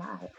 live.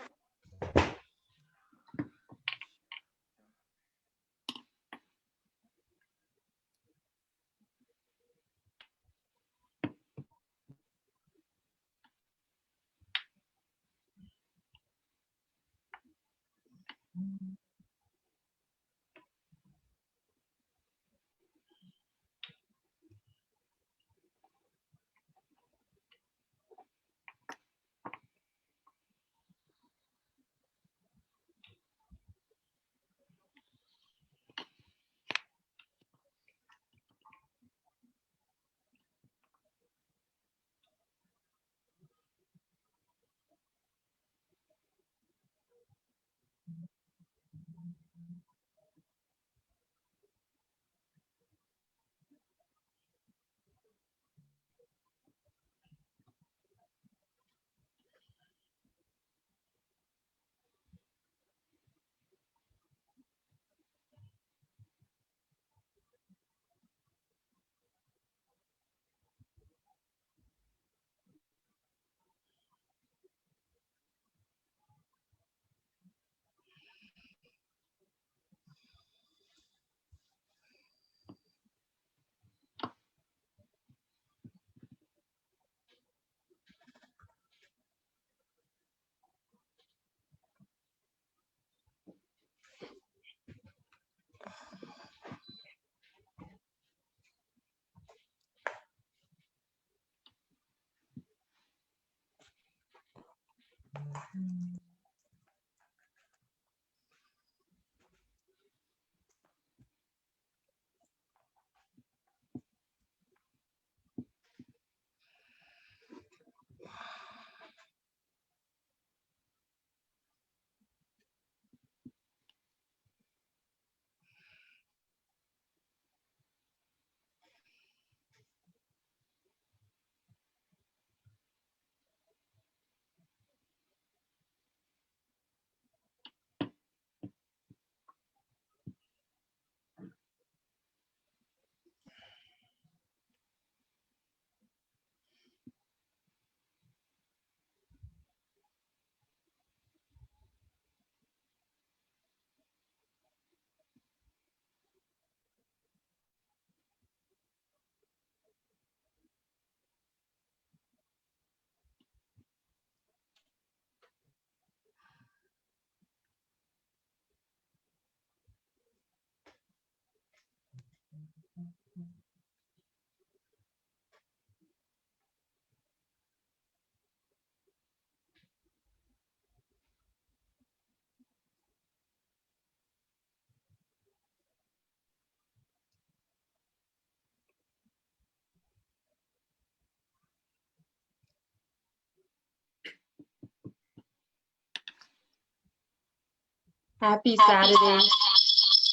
Happy Saturday,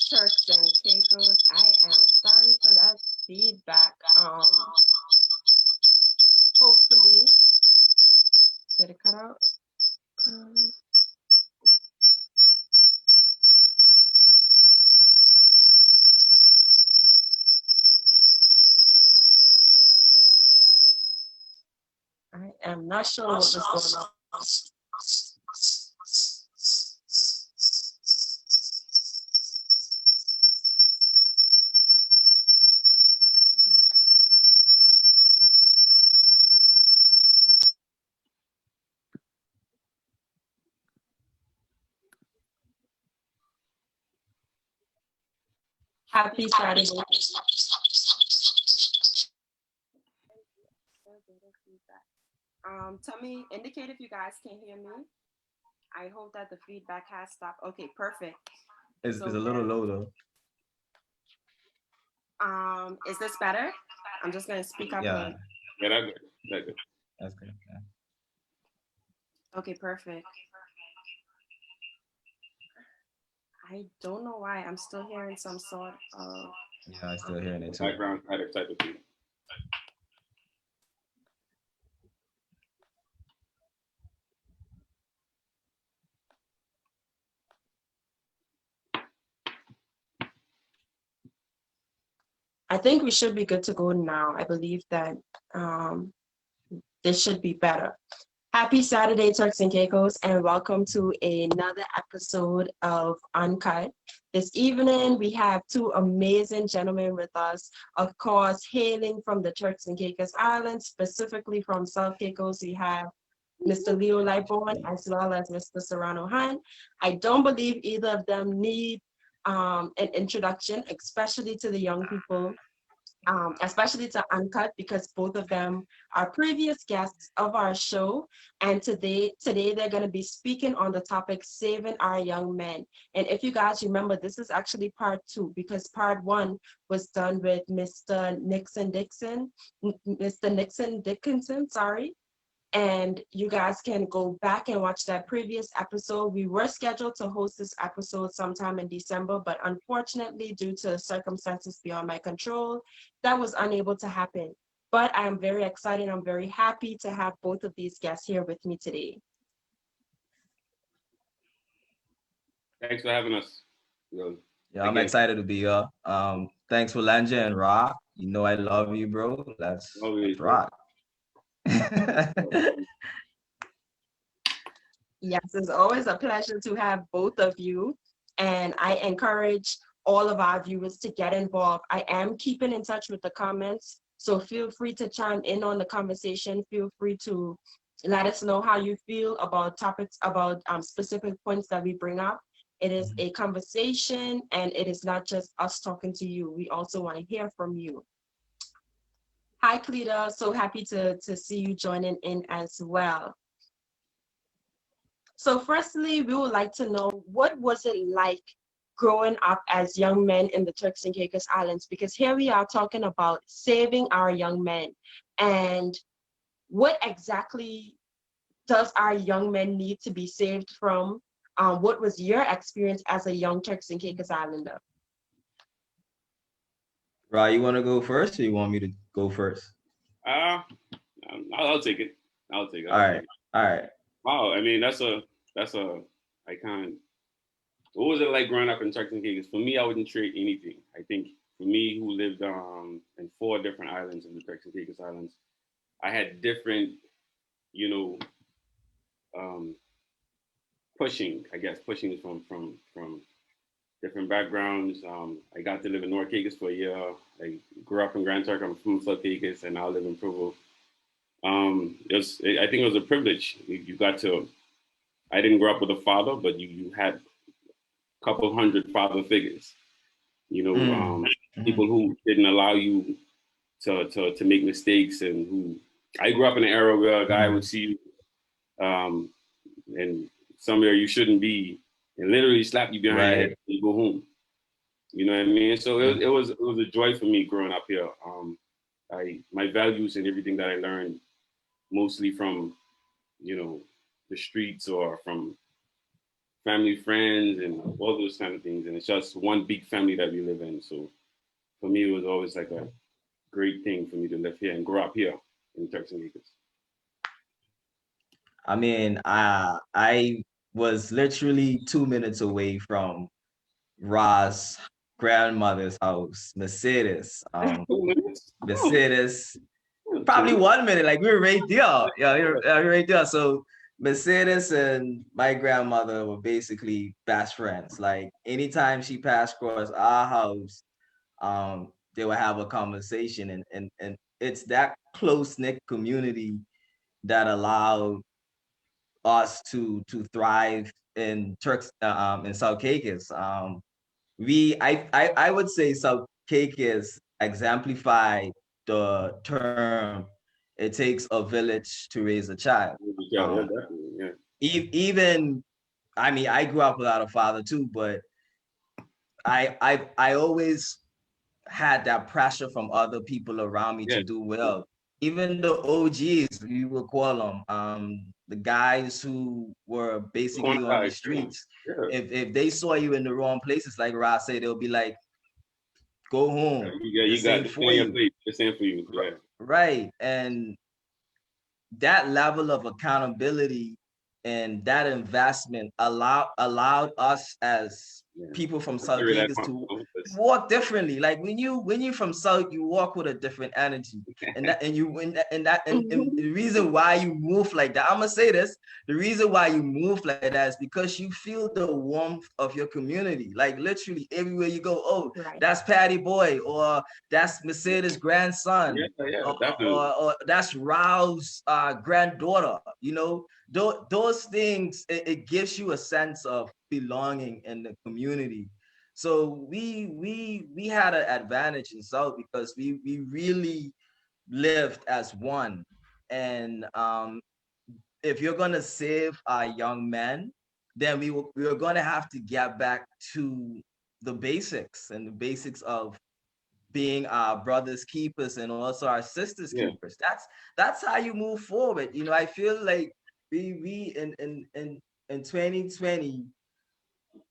Turks and Caicos. I am sorry for that feedback. Hopefully, did it cut out? I am not sure what is going on. Happy Saturday. Tell me, indicate if you guys can hear me. I hope that the feedback has stopped. Okay, perfect. It's a little low though. Is this better? I'm just gonna speak up. Yeah. Yeah, that's good. That's good. That's good. Yeah. Okay, perfect. I don't know why I'm still hearing some sort of. Yeah, I'm still hearing it too. Background kind of type of thing. I think we should be good to go now. I believe that this should be better. Happy Saturday, Turks and Caicos, and welcome to another episode of Uncut. This evening, we have two amazing gentlemen with us, of course, hailing from the Turks and Caicos Islands, specifically from South Caicos. We have Mr. Leo Lightbourne as well as Mr. Sirano Hunt. I don't believe either of them need an introduction, especially to the young people. Especially to Uncut, because both of them are previous guests of our show. And today they're going to be speaking on the topic saving our young men. And if you guys remember, this is actually part 2, because part 1 was done with Mr. Nixon Dickinson, sorry. And you guys can go back and watch that previous episode. We were scheduled to host this episode sometime in December, but unfortunately, due to circumstances beyond my control, that was unable to happen. But I'm very excited. I'm very happy to have both of these guests here with me today. Thanks for having us. Yeah, I'm excited to be here. Thanks for Lanja and Rock. You know I love you, bro. Let's rock. Yes, it's always a pleasure to have both of you, and I encourage all of our viewers to get involved. I am keeping in touch with the comments, so feel free to chime in on the conversation. Feel free to let us know how you feel about topics, about specific points that we bring up. It is a conversation, and it is not just us talking to you. We also want to hear from you. Hi, Cleta. So happy to see you joining in as well. So firstly, we would like to know, what was it like growing up as young men in the Turks and Caicos Islands? Because here we are talking about saving our young men. And what exactly does our young men need to be saved from? What was your experience as a young Turks and Caicos Islander? Right, you want to go first, or you want me to go first? I'll take it. All right. Wow, I mean that's a icon. What was it like growing up in Turks and Caicos? For me, I wouldn't trade anything. I think for me, who lived in 4 different islands in the Turks and Caicos Islands, I had different, pushing from different backgrounds. I got to live in North Caicos for a year. I grew up in Grand Turk. I'm from South Caicos, and now I live in Provo. I think it was a privilege. You got to. I didn't grow up with a father, but you had a couple hundred father figures. People who didn't allow you to make mistakes, and who. I grew up in an era where a guy would see you, and somewhere you shouldn't be, and literally slap you behind your head and you go home. You know what I mean? So it was a joy for me growing up here. My values and everything that I learned mostly from, the streets or from family, friends, and all those kind of things. And it's just one big family that we live in. So for me, it was always like a great thing for me to live here and grow up here in Turks and Caicos. I mean, I was literally 2 minutes away from Ra's grandmother's house, Mercedes. Mercedes, probably 1 minute, like we were right there. Yeah, we were right there. So Mercedes and my grandmother were basically best friends. Like anytime she passed across our house, they would have a conversation, and it's that close-knit community that allowed us to thrive in in South Caicos. I would say South Caicos exemplified the term, it takes a village to raise a child. Even, I mean, I grew up without a father too, but I always had that pressure from other people around me to do well. Even the OGs, we would call them, the guys who were basically on the streets. If they saw you in the wrong places, like Ross said, they'll be like, go home. You got the for you. The same for you. Yeah. Right. And that level of accountability and that investment allowed us as people from South Caicos walk differently. Like when you from South, you walk with a different energy, and the reason why you move like that, I'm gonna say this: the reason why you move like that is because you feel the warmth of your community. Like literally everywhere you go, oh, Right. that's Patty Boy, or that's Mercedes' grandson, Yeah, definitely. or that's Raul's granddaughter. You know, those things, it gives you a sense of belonging in the community. So we had an advantage in South because we really lived as one. And if you're gonna save our young men, then we're gonna have to get back to the basics, and the basics of being our brothers keepers and also our sisters Yeah, keepers. That's how you move forward. You know, I feel like we in 2020,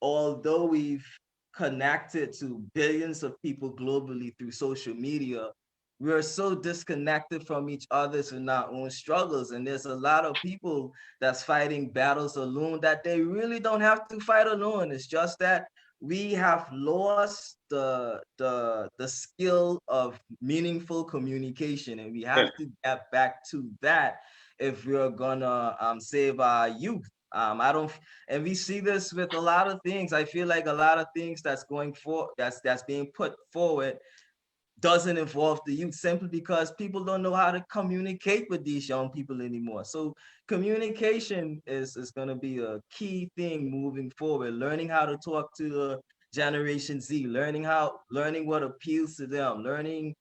although we've connected to billions of people globally through social media, we're so disconnected from each other's and our own struggles. And there's a lot of people that's fighting battles alone that they really don't have to fight alone. It's just that we have lost the skill of meaningful communication, and we yeah, have to get back to that if we're gonna save our youth. I don't, and we see this with a lot of things. I feel like a lot of things that's being put forward doesn't involve the youth, simply because people don't know how to communicate with these young people anymore. So communication is going to be a key thing moving forward. Learning how to talk to the Generation Z, learning what appeals to them, learning,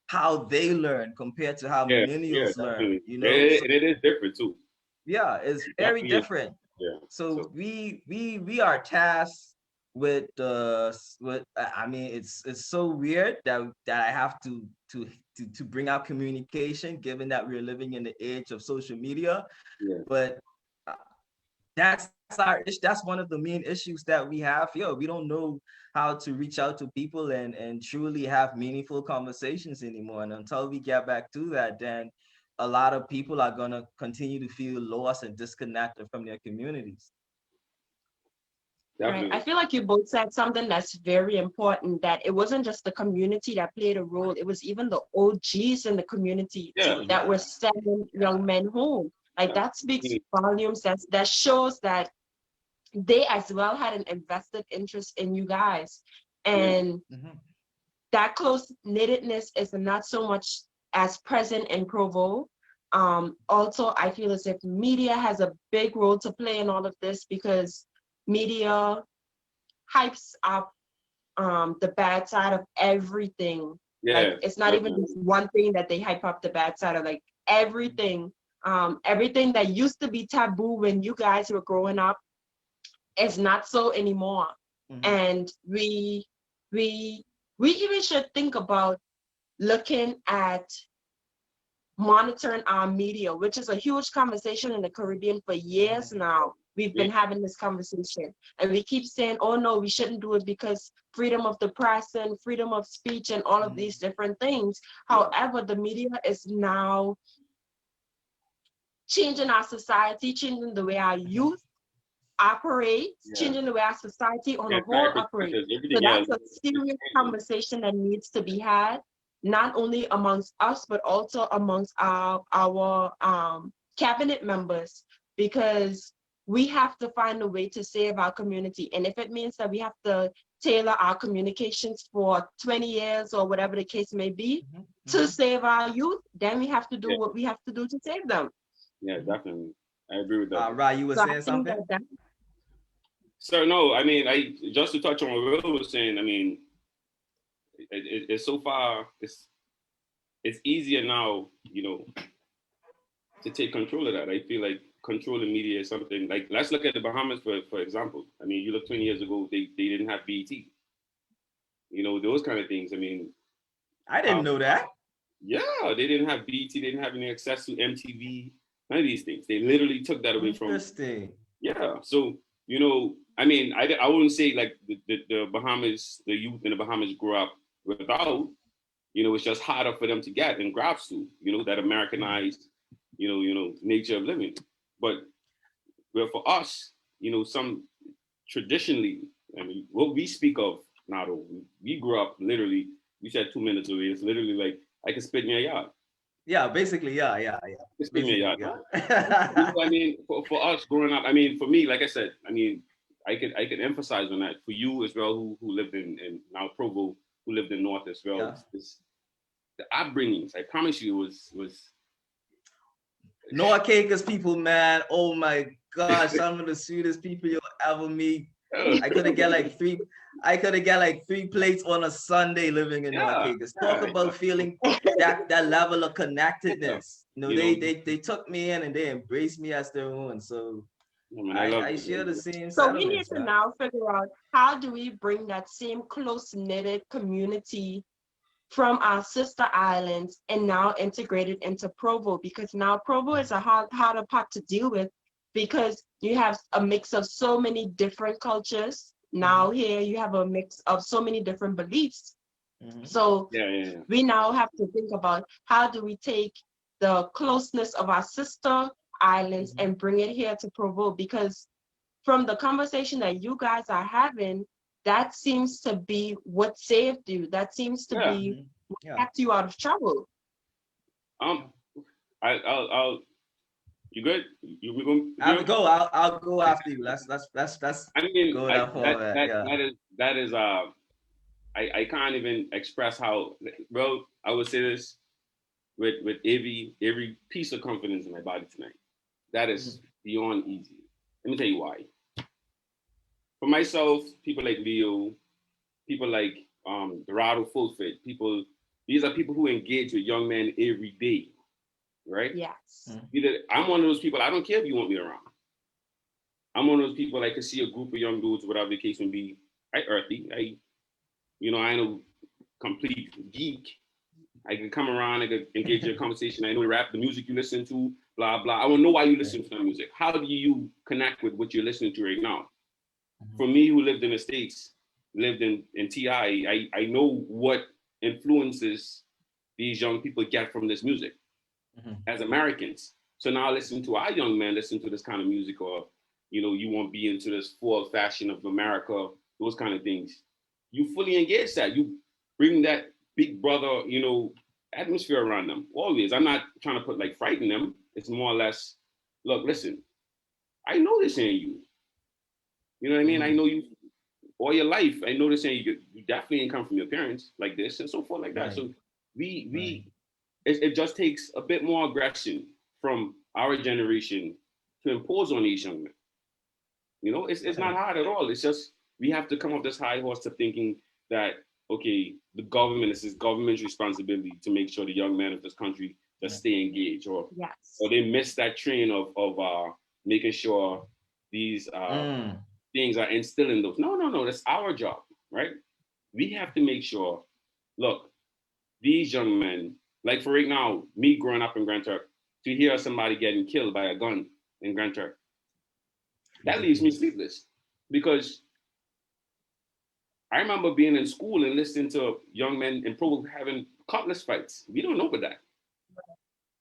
how they learn compared to how yeah, millennials learn. definitely. So And it is different too. yeah, it's It very definitely is. different. Yeah. So So we are tasked with I mean, it's so weird that I have to bring up communication, given that we're living in the age of social media. yeah, But uh, that's one of the main issues that we have here. We don't know how to reach out to people and truly have meaningful conversations anymore. And until we get back to that, then a lot of people are gonna continue to feel lost and disconnected from their communities. Right. I definitely. feel like you both said something that's very important, that it wasn't just the community that played a role, it was even the OGs in the community Yeah, that were Yeah, sending yeah. young men home. Like yeah. that I speaks mean, volumes. That shows that they as well had an invested interest in you guys. yeah, And Mhm. that close knittedness is not so much as present in Provo. Also, I feel as if media has a big role to play in all of this, because media hypes up the bad side of everything. Like yeah, it's not even just definitely. one thing that they hype up the bad side of, like everything. Everything that used to be taboo when you guys were growing up is not so anymore. Mhm. And we we even should think about looking at monitoring our media, which is a huge conversation in the Caribbean for years Mhm. now. We've Yeah, been having this conversation, and we keep saying, oh no, we shouldn't do it because freedom of the press and freedom of speech and all of Mhm. these different things. yeah, However, the media is now changing our society, changing the way our Mhm. youth operates, yeah. changing the way our society on Yeah, a whole operates. perspectives, So everything. Yeah, that's a it's serious changing. conversation that needs to be had, not only amongst us, but also amongst our cabinet members, because we have to find a way to save our community. And if it means that we have to tailor our communications for 20 years or whatever the case may be Mhm. to Mhm. save our youth, then we have to do Yeah, what we have to do to save them. yeah, Mhm. definitely. I agree with that. Ra, you were So I saying think something? that So no, I mean, I just to touch on what Will was saying. I mean, it's so far. It's easier now, to take control of that. I feel like controlling media is something like, let's look at the Bahamas for example. I mean, you look 20 years ago, they didn't have BET. Those kind of things. I mean, I didn't how know that. yeah, they didn't have BET, they didn't have any access to MTV, none of these things. They literally took that away from. Interesting. Yeah. So, I mean, I wouldn't say like the Bahamas, the youth in the Bahamas grew up without, it's just harder for them to get and grasp to, that Hmm. Americanized, nature of living. But well, for us, some traditionally, I mean, what we speak of now though. We grew up literally, you said 2 minutes away. It's literally like I can spit in your yard. Yeah, basically, yeah. Spit in your yard. Yeah. You know, I mean, for us growing up, I mean, for me, like I said, I mean, I could emphasize on that. For you as well, who lived in now Provo, who lived in North as well. Yeah. The upbringings, I promise you, was Noah Caker's people, man. Oh my gosh, some of the sweetest people you'll ever meet. I could have get like three plates on a Sunday living in Noah Caker's. Talk about feeling that level of connectedness. You know, they took me in and they embraced me as their own. So I share the same So we need sentiments, to now figure out how do we bring that same close-knitted community from our sister islands and now integrate it into Provo, because now Provo is a harder part to deal with because you have a mix of so many different cultures. Now here you have a mix of so many different beliefs. So we now have to think about how do we take the closeness of our sister islands and bring it here to Provo, because from the conversation that you guys are having, that seems to be what saved you. That seems to be what kept you out of trouble. I'll you good? We gonna I'll go. I'll go after you. Let's I mean, go that far. that is I can't even express how, bro. I would say this with every piece of confidence in my body tonight. That is beyond easy. Let me tell you why. For myself, people like Leo, people like Dorado Fullfit, these are people who engage with young men every day, right? Yes. I'm one of those people, I don't care if you want me around. I'm one of those people I could see a group of young dudes, whatever the case may be. I earthy. I ain't a complete geek. I can come around, I can engage in a conversation. I know the music you listen to, blah, blah. I want to know why you listen to that music. How do you connect with what you're listening to right now? For me, who lived in the States, lived in TI, I know what influences these young people get from this music as Americans. So now listen to our young men, listen to this kind of music, or, you won't be into this full fashion of America, those kind of things. You fully engage that. You bring that big brother, atmosphere around them. Always. I'm not trying to put frighten them. It's more or less, look, listen, I know this ain't you. You know what I mean? I know you all your life. I know this ain't you. You definitely ain't come from your parents like this and so forth like that. So it just takes a bit more aggression from our generation to impose on these young men. It's not hard at all. It's just we have to come off this high horse to thinking that, okay, this is government's responsibility to make sure the young men of this country just stay engaged, or they miss that train of making sure these things are instilling those. No, that's our job, right? We have to make sure, look, these young men, like for right now, me growing up in Grand Turk, to hear somebody getting killed by a gun in Grand Turk, that leaves me sleepless, because I remember being in school and listening to young men in Provo having cutlass fights. We don't know about that.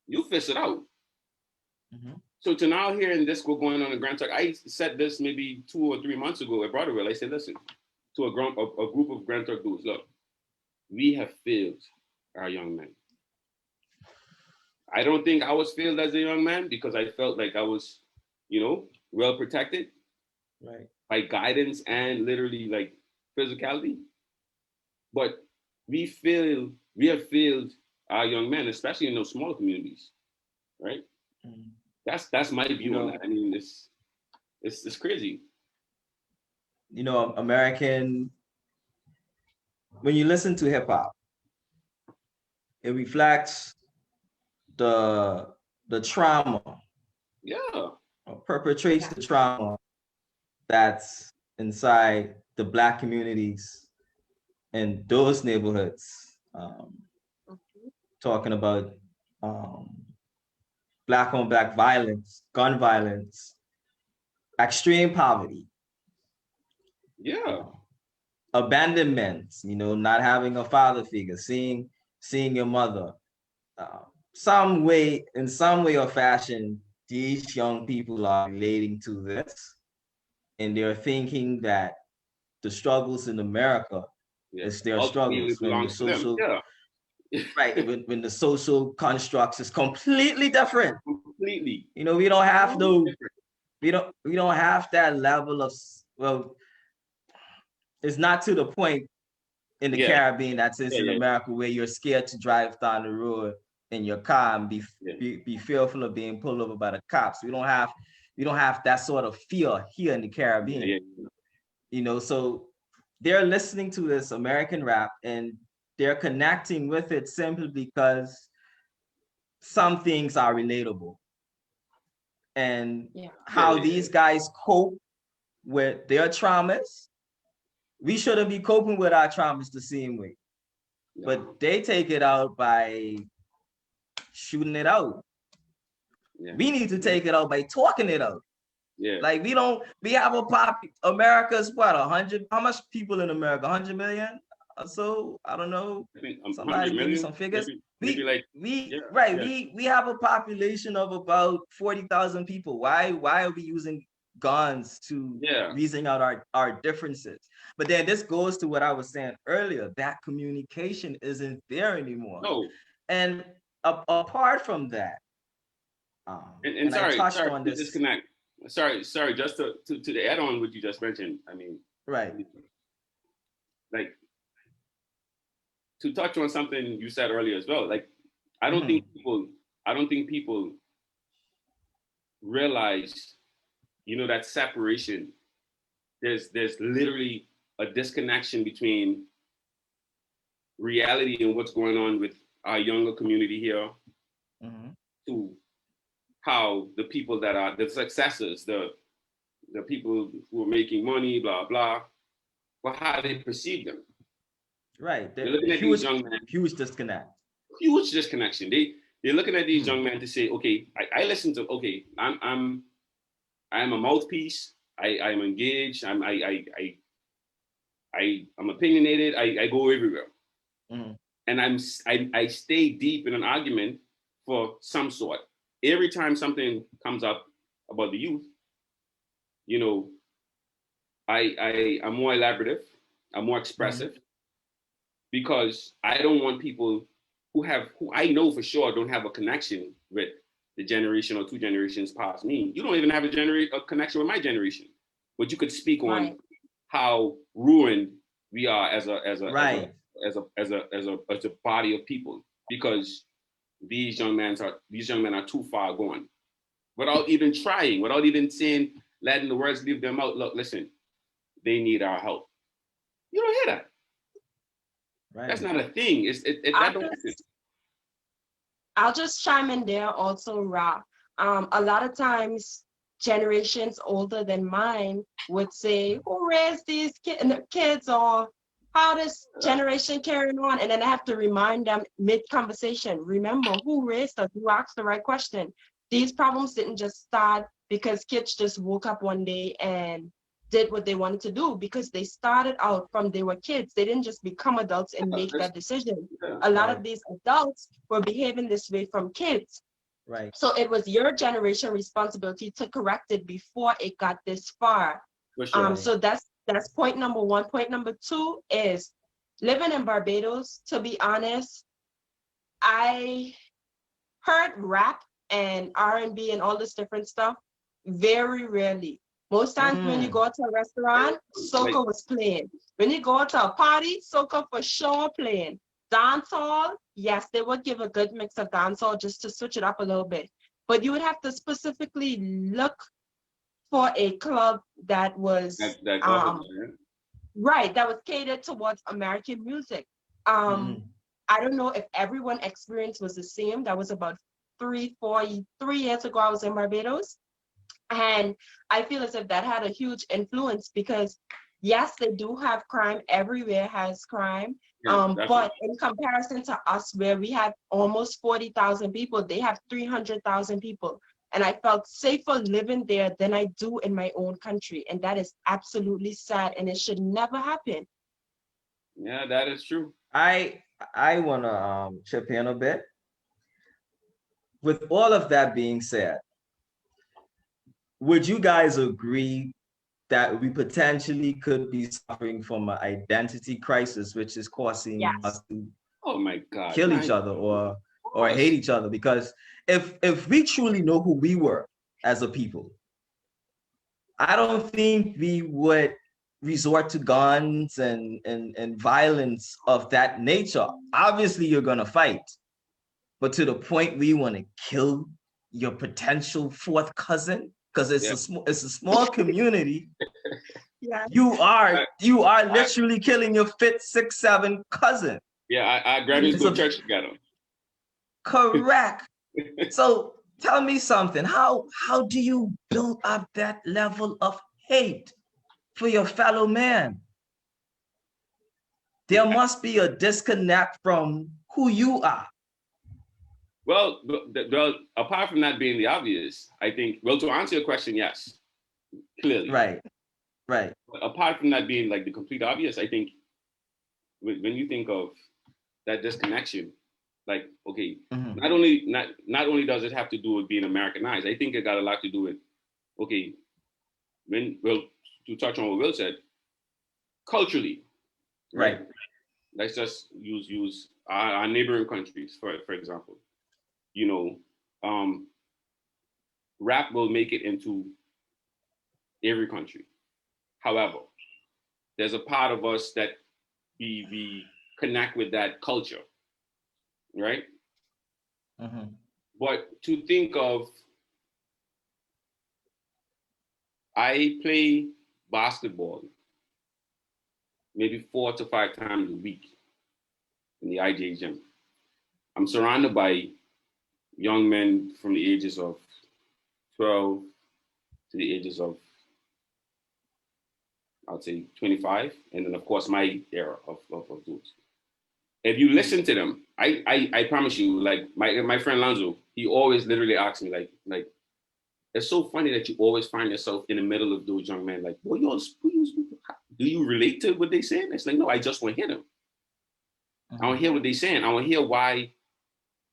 You fish it out. So to now hearing this going on in Grand Turk, I said this maybe 2 or 3 months ago at Broadwell. I said, listen, to a group of Grand Turk dudes, look, we have failed our young men. I don't think I was failed as a young man, because I felt like I was, well protected by guidance and literally physicality. But we have failed our young men, especially in those smaller communities, right? That's my view on that. I mean, it's crazy. American, when you listen to hip hop, it reflects the trauma. Perpetrates the trauma that's inside the Black communities in those neighborhoods. Talking about Black on Black violence, gun violence, extreme poverty. Abandonment, not having a father figure, seeing your mother. In some way or fashion, these young people are relating to this, and they're thinking that the struggles in America Yeah. It's their Ultimately, struggles it when the belongs to them. social Yeah. right when the social constructs is completely different. Completely. You know, we don't have no Different. we don't have that level of, well, it's not to the point in the Yeah. Caribbean that's Yeah. in Yeah. America where you're scared to drive down the road in your car and Yeah. be fearful of being pulled over by the cops. We don't have that sort of fear here in the Caribbean. Yeah. You know, so they're listening to this American rap and they're connecting with it simply because some things are relatable. And how these guys cope with their traumas, we shouldn't be coping with our traumas the same way. No. But they take it out by shooting it out. Yeah. We need to take it out by talking it out. Yeah. Like we have America's what, 100, how much people in America? 100 million or so? I don't know. I think Somebody 100 give me million, some figures. maybe like, We have a population of about 40,000 people. Why are we using guns to reason out our differences? But then this goes to what I was saying earlier, that communication isn't there anymore. No. And apart from that, and sorry, I touched on to this. disconnect. Sorry, just to add on what you just mentioned. I mean, right. Like, to touch on something you said earlier as well. Like, I don't think people realize, you know, that separation. There's literally a disconnection between reality and what's going on with our younger community here to how the people that are the successors, the people who are making money, blah blah, but how they perceive them. Right. They're looking at these young men. Huge disconnect. Huge disconnection. They're looking at these young men to say, okay, I listen to, okay, I'm a mouthpiece. I'm engaged. I'm opinionated. I go everywhere. And I stay deep in an argument for some sort. Every time something comes up about the youth, you know, I'm more elaborative. I'm more expressive because I don't want people who I know for sure don't have a connection with the generation or two generations past me. You don't even have a connection with my generation, but you could speak on how ruined we are as a body of people because these young men are too far gone, without even trying, without even saying, letting the words leave them out. Look, listen, they need our help. You don't hear that. Right. That's not a thing. I'll just chime in there also, Ra. A lot of times, generations older than mine would say, who raised these kids, or how this generation carrying on? And then I have to remind them mid-conversation, remember who raised us, who asked the right question. These problems didn't just start because kids just woke up one day and did what they wanted to do, because they started out from they were kids. They didn't just become adults and make that decision. A lot of these adults were behaving this way from kids. Right. So it was your generation responsibility to correct it before it got this far. Sure. So that's point number one. Point number two is living in Barbados, to be honest, I heard rap and R&B and all this different stuff very rarely. Most times when you go to a restaurant, soca was playing. When you go to a party, soca for sure playing. Dancehall, yes, they would give a good mix of dancehall just to switch it up a little bit. But you would have to specifically look for a club that was right, that was catered towards American music. I don't know if everyone experience was the same. That was about 3 years ago. I was in Barbados. And I feel as if that had a huge influence because, yes, they do have crime. Everywhere has crime. But in comparison to us, where we have almost 40,000 people, they have 300,000 people. And I felt safer living there than I do in my own country. And that is absolutely sad. And it should never happen. Yeah, that is true. I want to chip in a bit. With all of that being said, would you guys agree that we potentially could be suffering from an identity crisis, which is causing us to oh my God, kill each other or hate each other. Because if we truly know who we were as a people, I don't think we would resort to guns and violence of that nature. Obviously, you're gonna fight, but to the point where you want to kill your potential fourth cousin because it's a small community. Yeah. You are literally killing your fifth, sixth, seventh cousin. Yeah, I graduated to church together. Correct. So tell me something. How do you build up that level of hate for your fellow man? There must be a disconnect from who you are. Well, apart from that being the obvious, I think, well, to answer your question, yes, clearly. Right. But apart from that being like the complete obvious, I think when you think of that disconnection, like, okay, not only does it have to do with being Americanized, I think it got a lot to do with, okay, to touch on what Will said, culturally, right? Let's just use our neighboring countries, for example. You know, rap will make it into every country. However, there's a part of us that we connect with that culture, right? But to think of, I play basketball maybe 4 to 5 times a week in the IJ gym. I'm surrounded by young men from the ages of 12 to the ages of, I'd say 25, and then of course my era of those. If you listen to them, I promise you, like my friend Lanzo, he always literally asks me like, it's so funny that you always find yourself in the middle of those young men. Like, well, do you relate to what they saying? It's like, no, I just want to hear them. I want to hear what they saying. I want to hear why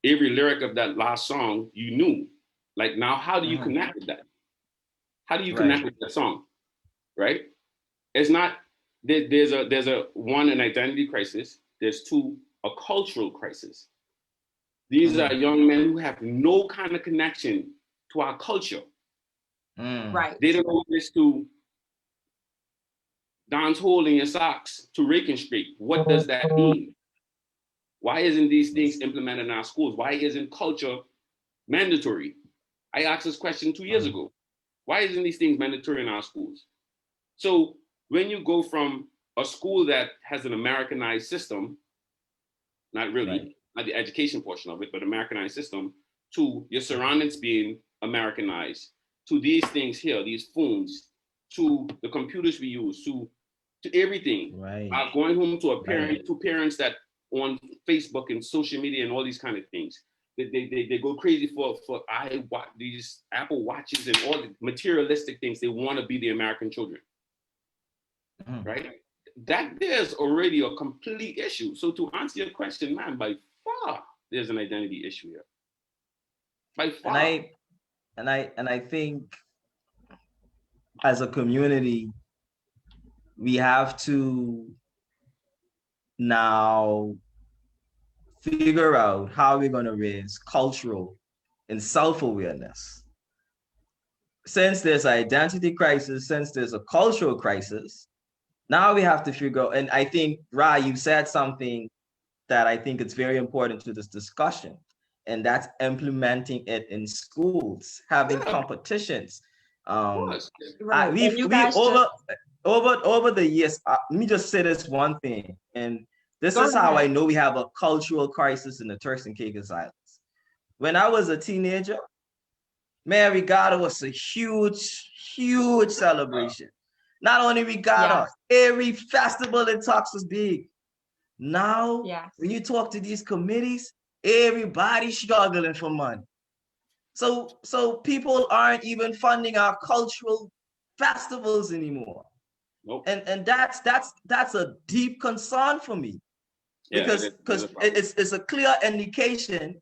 every lyric of that last song you knew. Like, now, how do you connect with that? How do you connect with that song? Right? It's not, there's a one, an identity crisis. There's 2, a cultural crisis. These are young men who have no kind of connection to our culture. Right. They don't know this to dance hole in your socks to raking straight. What does that mean? Why isn't these things implemented in our schools? Why isn't culture mandatory? I asked this question 2 years ago. Why isn't these things mandatory in our schools? So when you go from a school that has an Americanized system, not really, not the education portion of it, but Americanized system, to your surroundings being Americanized, to these things here, these phones, to the computers we use, to everything. Going home to a parent, to parents that on Facebook and social media and all these kind of things. They go crazy for these Apple Watches and all the materialistic things. They want to be the American children, right? That there's already a complete issue. So to answer your question, man, by far there's an identity issue here. By far. And I think as a community, we have to now figure out how we're going to raise cultural and self-awareness. Since there's an identity crisis, since there's a cultural crisis, now we have to figure out, and I think, Ra, you said something that I think it's very important to this discussion, and that's implementing it in schools, having competitions. Over the years, let me just say this one thing, and this is how I know we have a cultural crisis in the Turks and Caicos Islands. When I was a teenager, man, regatta was a huge celebration. Not only regatta, every festival in Turks was big. Now, when you talk to these committees, everybody's struggling for money. So people aren't even funding our cultural festivals anymore. Nope. And that's a deep concern for me. Because it's a clear indication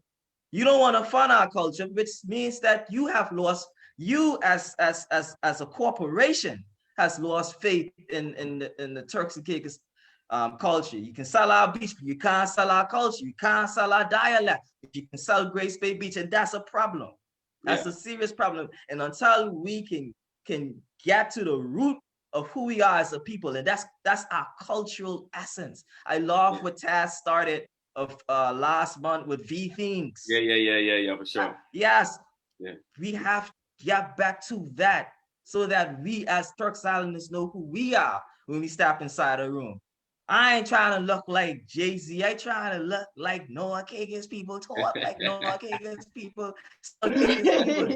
you don't want to fund our culture, which means that you have lost, you as a corporation has lost faith in the Turks and Caicos culture. You can sell our beach, but you can't sell our culture. You can't sell our dialect. If you can sell Grace Bay Beach, and that's a problem. That's a serious problem. And until we can get to the root of who we are as a people, and that's our cultural essence. I love what Taz started of last month with V Things. Yeah, for sure. Yes. Yeah. We have to get back to that so that we as Turks Islanders know who we are when we step inside a room. I ain't trying to look like Jay-Z. I trying to look like Noah Kagan's people, talk like Noah Kagan's people, people.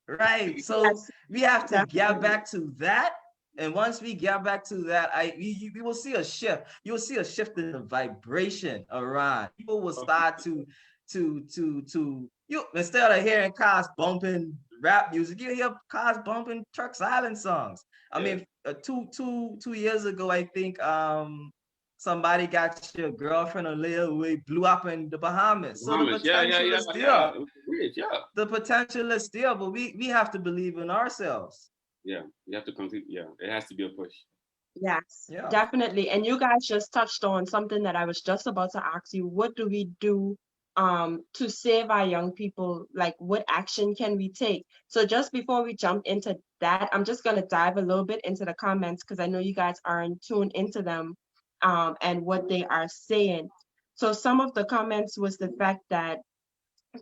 Right. So Yes, we have to get definitely. back to that. And once we get back to that, we will see a shift. You will see a shift in the vibration around. People will start to you, instead of hearing cars bumping rap music, you hear cars bumping Turks Island songs. I mean, 2 years ago, I think somebody got your girlfriend or layaway blew up in the Bahamas. So the potential is there. The potential is there, but we have to believe in ourselves. Yeah, you have to complete. Yeah, it has to be a push. Yes, definitely. And you guys just touched on something that I was just about to ask you. What do we do to save our young people? Like, what action can we take? So just before we jump into that, I'm just going to dive a little bit into the comments because I know you guys aren't tuned into them and what they are saying. So some of the comments was the fact that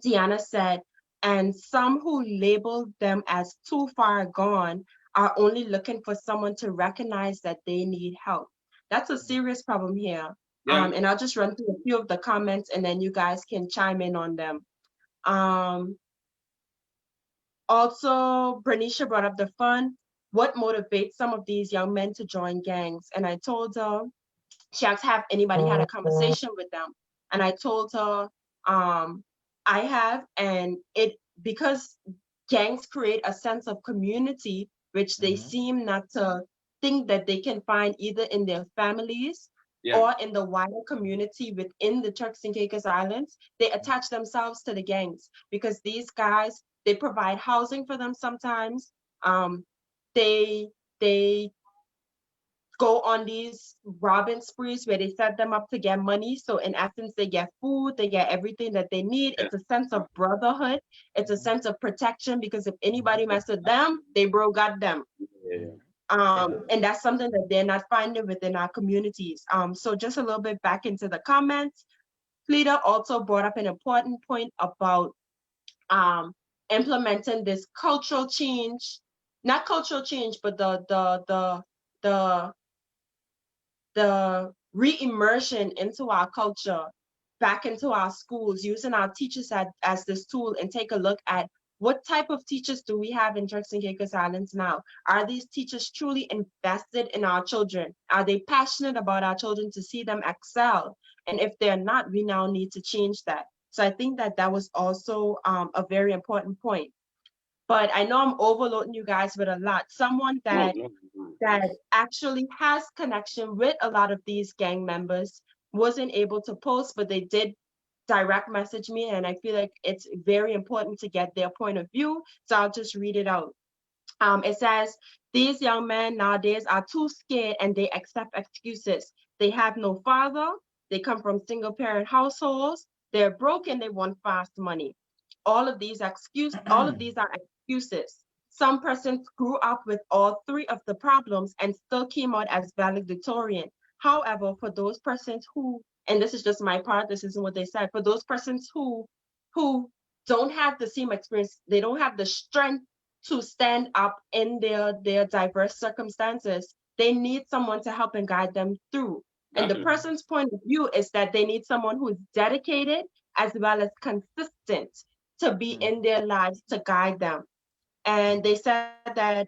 Tiana said, and some who labeled them as too far gone are only looking for someone to recognize that they need help. That's a serious problem here. Yeah. And I'll just run through a few of the comments and then you guys can chime in on them. Also, Bernicia brought up the fun. What motivates some of these young men to join gangs? And I told her, she asked, have anybody had a conversation with them? And I told her, I have, and because gangs create a sense of community, which they seem not to think that they can find either in their families or in the wider community within the Turks and Caicos Islands. They attach themselves to the gangs because these guys, they provide housing for them sometimes. They go on these robbing sprees where they set them up to get money. So in essence, they get food, they get everything that they need. It's a sense of brotherhood. It's a sense of protection because if anybody mess with them, they bro got them. And that's something that they're not finding within our communities. So just a little bit back into the comments. Fleeta also brought up an important point about implementing this cultural change, not cultural change, but the re-immersion into our culture, back into our schools, using our teachers as this tool and take a look at what type of teachers do we have in Turks and Caicos Islands now? Are these teachers truly invested in our children? Are they passionate about our children to see them excel? And if they're not, we now need to change that. So I think that that was also a very important point. But I know I'm overloading you guys with a lot. Someone that actually has connection with a lot of these gang members wasn't able to post, but they did direct message me, and I feel like it's very important to get their point of view. So I'll just read it out. It says, these young men nowadays are too scared and they accept excuses. They have no father. They come from single parent households. They're broke and they want fast money. All of these are excuses. Some persons grew up with all three of the problems and still came out as valedictorian. However, for those persons who, and this is just my part, this isn't what they said, for those persons who don't have the same experience, they don't have the strength to stand up in their diverse circumstances, they need someone to help and guide them through. And the person's point of view is that they need someone who is dedicated as well as consistent to be in their lives to guide them. And they said that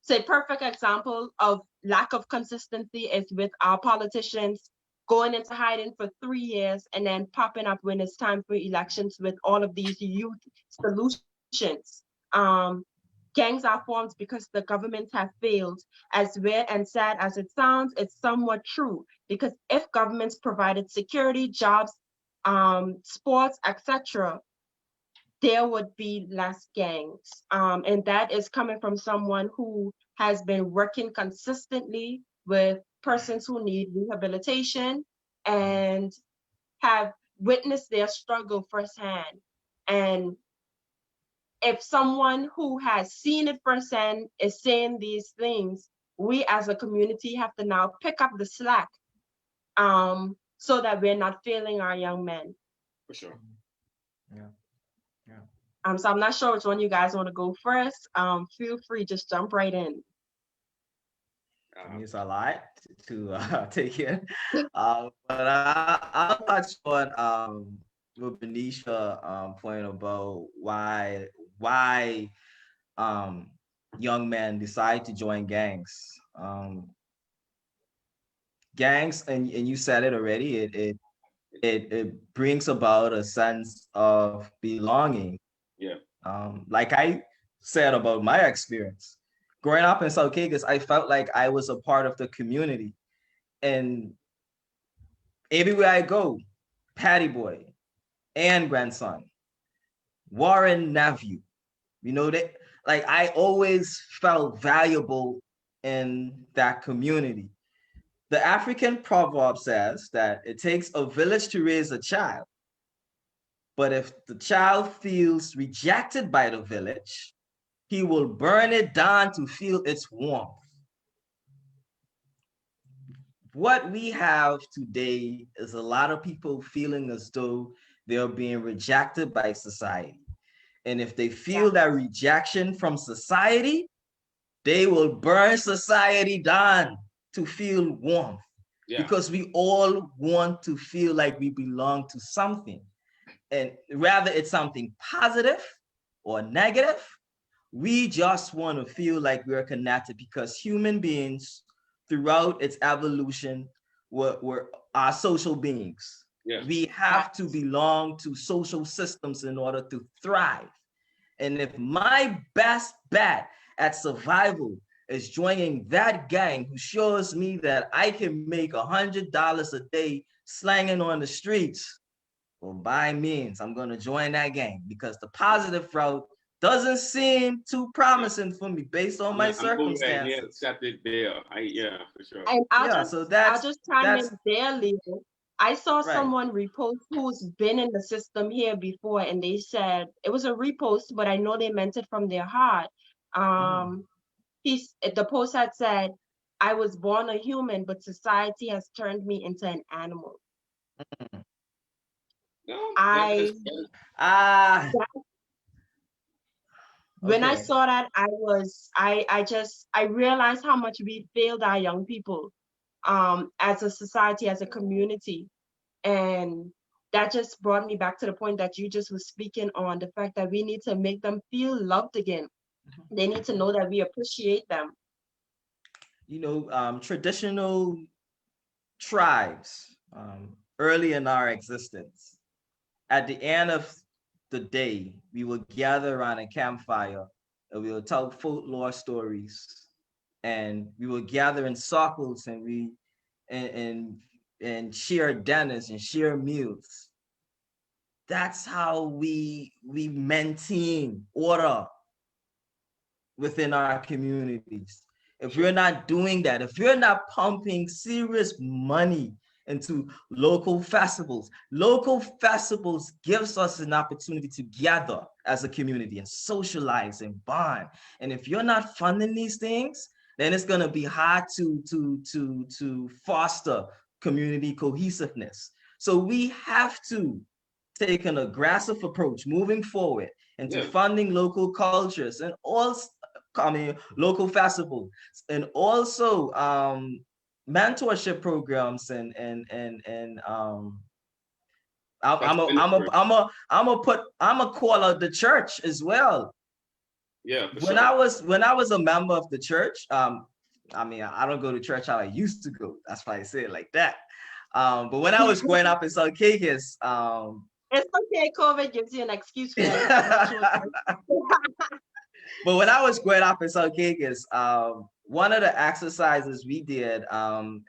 so a perfect example of lack of consistency is with our politicians going into hiding for 3 years and then popping up when it's time for elections with all of these youth solutions. Gangs are formed because the governments have failed. As weird and sad as it sounds, it's somewhat true. Because if governments provided security, jobs, sports, etc., there would be less gangs. And that is coming from someone who has been working consistently with persons who need rehabilitation and have witnessed their struggle firsthand. And if someone who has seen it firsthand is saying these things, we as a community have to now pick up the slack, so that we're not failing our young men. For sure. Yeah. Yeah. So I'm not sure which one you guys want to go first. Feel free, just jump right in. It's a lot to take in, but I'll touch on what Benicia point about why young men decide to join gangs. Gangs, and you said it already. It brings about a sense of belonging. Yeah. Like I said about my experience growing up in South Vegas, I felt like I was a part of the community, and everywhere I go, Patty Boy and grandson, Warren nephew, that like I always felt valuable in that community. The African proverb says that it takes a village to raise a child, but if the child feels rejected by the village, he will burn it down to feel its warmth. What we have today is a lot of people feeling as though they're being rejected by society. And if they feel that rejection from society, they will burn society down to feel warmth. Yeah. Because we all want to feel like we belong to something. And rather it's something positive or negative, we just want to feel like we're connected, because human beings throughout its evolution were our social beings. Yeah. We have to belong to social systems in order to thrive. And if my best bet at survival is joining that gang who shows me that I can make $100 a day slanging on the streets, well, by means, I'm going to join that gang, because the positive route doesn't seem too promising for me based on my circumstances. Yeah, accepted there. For sure. And I'll just chime in there, Leo. I saw someone repost who's been in the system here before, and they said it was a repost, but I know they meant it from their heart. The post had said, "I was born a human, but society has turned me into an animal." When I saw that, I realized how much we failed our young people, as a society, as a community. And that just brought me back to the point that you just was speaking on, the fact that we need to make them feel loved again. They need to know that we appreciate them. Traditional tribes, early in our existence, at the end of the day, we will gather around a campfire and we will tell folklore stories, and we will gather in circles, and we and share dinners and share meals. That's how we maintain order within our communities. If we're not doing that, if we're not pumping serious money into local festivals gives us an opportunity to gather as a community and socialize and bond. And if you're not funding these things, then it's going to be hard to foster community cohesiveness. So we have to take an aggressive approach moving forward into funding local cultures and local festivals, and also mentorship programs, and I'm a call out the church as well. Yeah. When I was a member of the church, I don't go to church how I used to go. That's why I say it like that. But when I was growing up in South Vegas, it's okay. COVID gives you an excuse for that. But when I was growing up in South Vegas, one of the exercises we did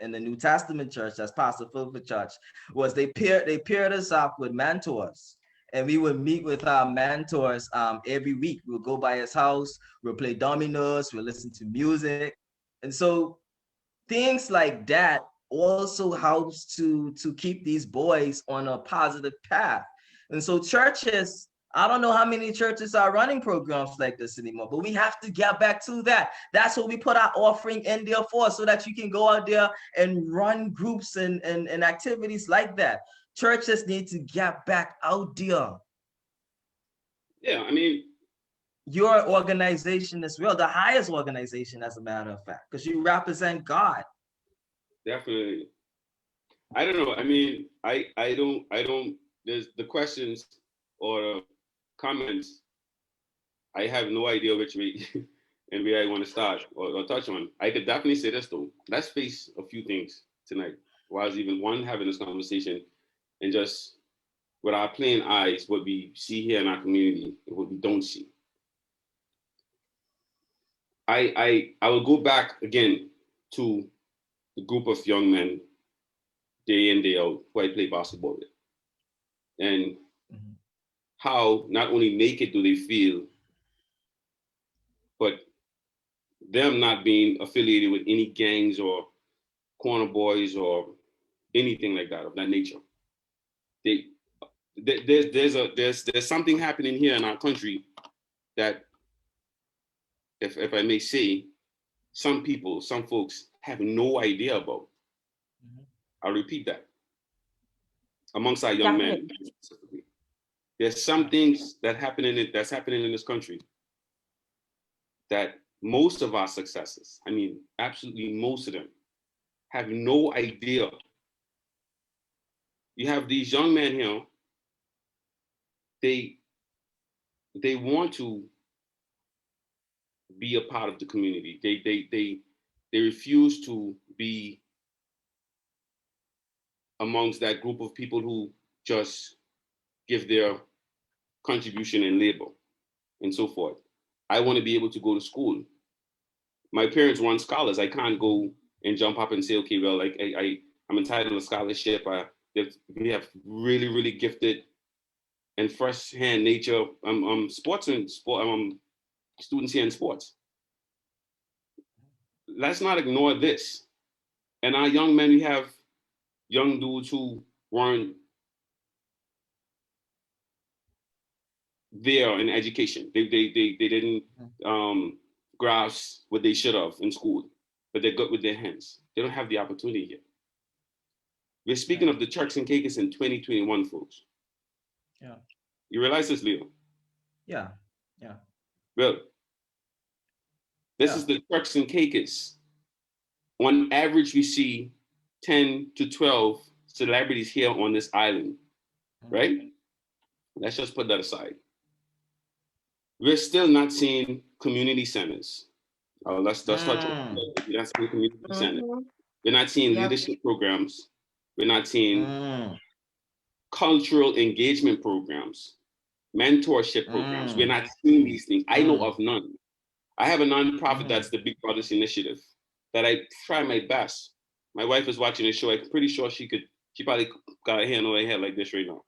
in the New Testament church, that's Pastor Philip Church, was they paired us up with mentors. and we would meet with our mentors every week. We'll go by his house, we'll play dominoes, we'll listen to music. And so things like that also helps to keep these boys on a positive path. And so churches, I don't know how many churches are running programs like this anymore, but we have to get back to that. That's what we put our offering in there for, so that you can go out there and run groups and activities like that. Churches need to get back out there. Yeah, I mean, your organization as well, the highest organization, as a matter of fact, because you represent God. definitely. I don't know. I mean, I don't. There's the questions or comments. I have no idea which way and where I want to start or touch on. I could definitely say this though. Let's face a few things tonight. While even one having this conversation, and just with our plain eyes, what we see here in our community and what we don't see. I will go back again to the group of young men day in, day out who I play basketball with. And how not only naked do they feel, but them not being affiliated with any gangs or corner boys or anything like that of that nature. There's something happening here in our country that, if I may say, some people, some folks have no idea about. I'll repeat that. Amongst our young men, there's some things that's happening in this country that most of our successes, I mean, absolutely most of them, have no idea. You have these young men here, they want to be a part of the community. They refuse to be amongst that group of people who just give their contribution and labor and so forth. I want to be able to go to school. My parents weren't scholars. I can't go and jump up and say, okay, well, like I'm entitled to a scholarship. We have really, really gifted and first-hand nature students here in sports. Let's not ignore this. And our young men, we have young dudes who weren't there in education. They didn't grasp what they should have in school, but they're good with their hands. They don't have the opportunity here. We're speaking of the Turks and Caicos in 2021, folks. Yeah. You realize this, Leo? Yeah. Yeah. Well, this is the Turks and Caicos. On average, we see 10 to 12 celebrities here on this island, right? Let's just put that aside. We're still not seeing community centers. Let's touch on that. We're not seeing community centers. We're not seeing leadership programs. We're not seeing cultural engagement programs, mentorship programs. We're not seeing these things. I know of none. I have a nonprofit that's the Big Brothers Initiative that I try my best. My wife is watching the show. I'm pretty sure she probably got a hand on her head like this right now.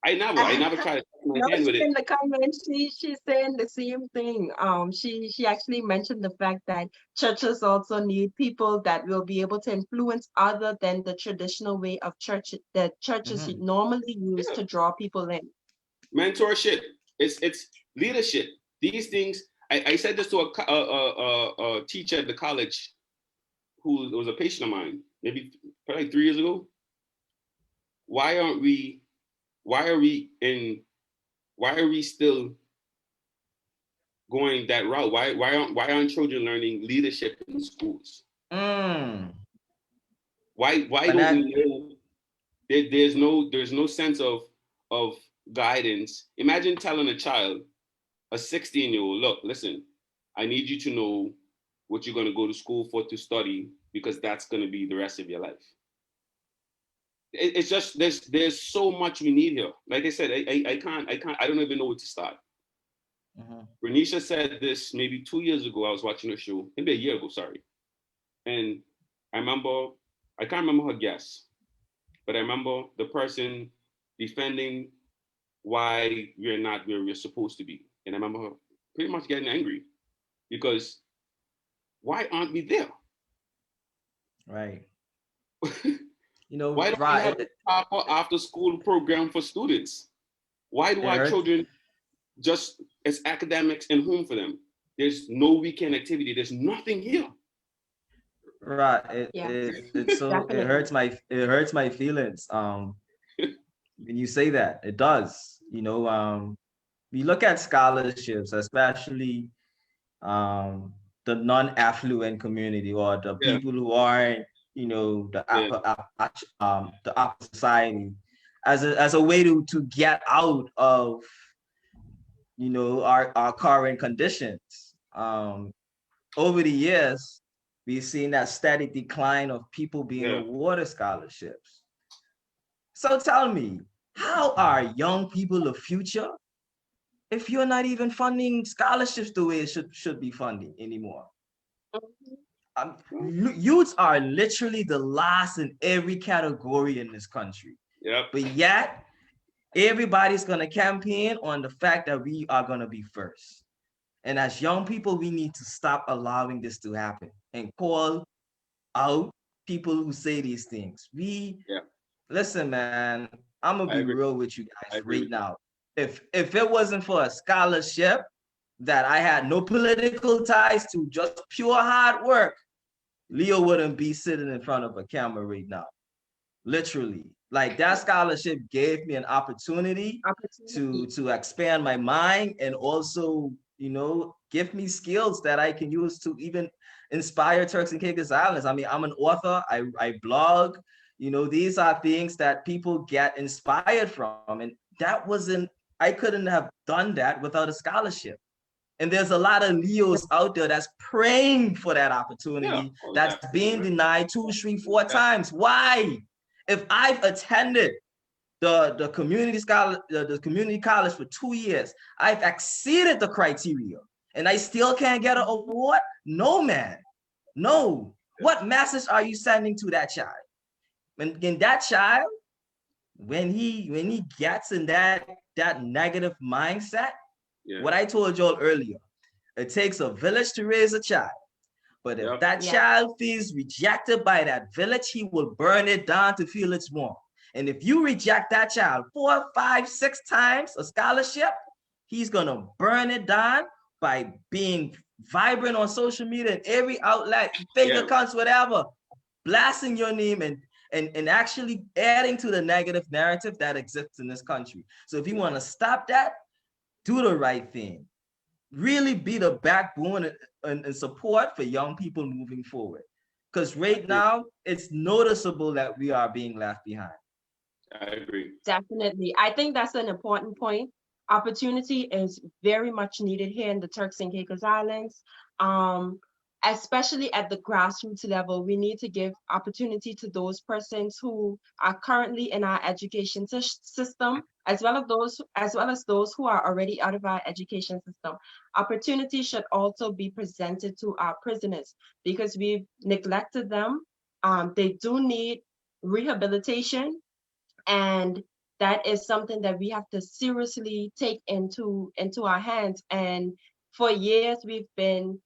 I never tried to touch my hand with it. In the comments, she's saying the same thing. She actually mentioned the fact that churches also need people that will be able to influence other than the traditional way of church that churches normally use to draw people in. Mentorship, it's leadership. These things. I said this to a teacher at the college who was a patient of mine, maybe probably 3 years ago. Why are we still going that route? Why aren't children learning leadership in schools? Why don't we know? There's no sense of guidance. Imagine telling a child, a 16-year-old, look, listen, I need you to know what you're going to go to school for, to study, because that's going to be the rest of your life. It's just there's so much we need here. Like I said, I don't even know where to start. Renisha said this maybe 2 years ago. I was watching her show, maybe a year ago, sorry. And I can't remember her guess, but I remember the person defending why we're not where we're supposed to be. And I remember her pretty much getting angry because why aren't we there? Right. Why don't we have a proper after school program for students? Why do it our hurts. children just as academics and home for them? There's no weekend activity. There's nothing here. Right. Yeah, It's so definitely. it hurts my feelings. When you say that, it does. We look at scholarships, especially the non-affluent community or the Yeah, people who aren't, yeah, the upper society, as a way to get out of, our current conditions. Over the years, we've seen that steady decline of people being yeah. awarded scholarships. So tell me, how are young people the future if you're not even funding scholarships the way it should be funding anymore? Mhm. Youths are literally the last in every category in this country. Yep. But yet, everybody's going to campaign on the fact that we are going to be first. And as young people, we need to stop allowing this to happen and call out people who say these things. Yeah. Listen, man, I'm gonna I be agree. real with you I guys agree right with you. now. If it wasn't for a scholarship that I had no political ties to, just pure hard work, Leo wouldn't be sitting in front of a camera right now. Literally. Like that scholarship gave me an opportunity Opportunity. to expand my mind and also, give me skills that I can use to even inspire Turks and Caicos Islands. I mean, I'm an author, I blog, these are things that people get inspired from. And that wasn't, I couldn't have done that without a scholarship. And there's a lot of Leos out there that's praying for that Yeah, opportunity all the that's time. being denied 2, 3, 4 Yeah, times. Why? If I've attended the the community college for 2 years, I've exceeded the criteria, and I still can't get an award. No, man, no. What message are you sending to that child? When that child, when he gets in that negative mindset, yeah, what I told y'all earlier, it takes a village to raise a child. But if yep, that Yeah. child feels rejected by that village, he will burn it down to feel its warmth. And if you reject that child 4, 5, 6 times a scholarship, he's gonna burn it down by being vibrant on social media and every outlet, fake yeah, accounts, whatever, blasting your name and actually adding to the negative narrative that exists in this country. So if you want to stop that, do the right thing. Really be the backbone and support for young people moving forward. Because I right agree. now, it's noticeable that we are being left behind. I agree. Definitely. I think that's an important point. Opportunity is very much needed here in the Turks and Caicos Islands. Um, Especially at the grassroots level, we need to give opportunity to those persons who are currently in our education system, as well as those who are already out of our education system. Opportunity should also be presented to our prisoners because we've neglected them. They do need rehabilitation, and that is something that we have to seriously take into our hands. And for years we've been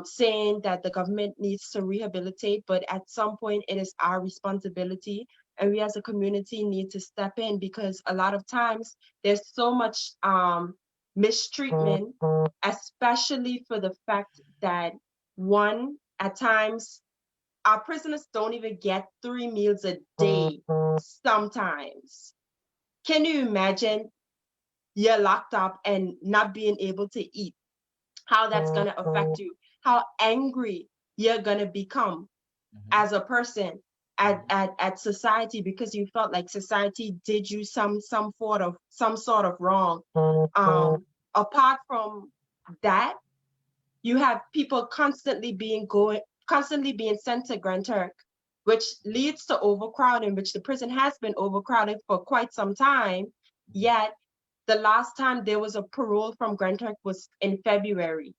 saying that the government needs to rehabilitate, but at some point it is our responsibility, and we as a community need to step in, because a lot of times there's so much mistreatment, especially for the fact that, one, at times our prisoners don't even get 3 meals a day sometimes. Can you imagine you're locked up and not being able to eat? How that's going to affect you? How angry you're going to become Mhm. as a person at society, because you felt like society did you some sort of wrong. Apart from that, you have people constantly being sent to Grand Turk, which leads to overcrowding, which the prison has been overcrowded for quite some time. Yet the last time there was a parole from Grand Turk was in February.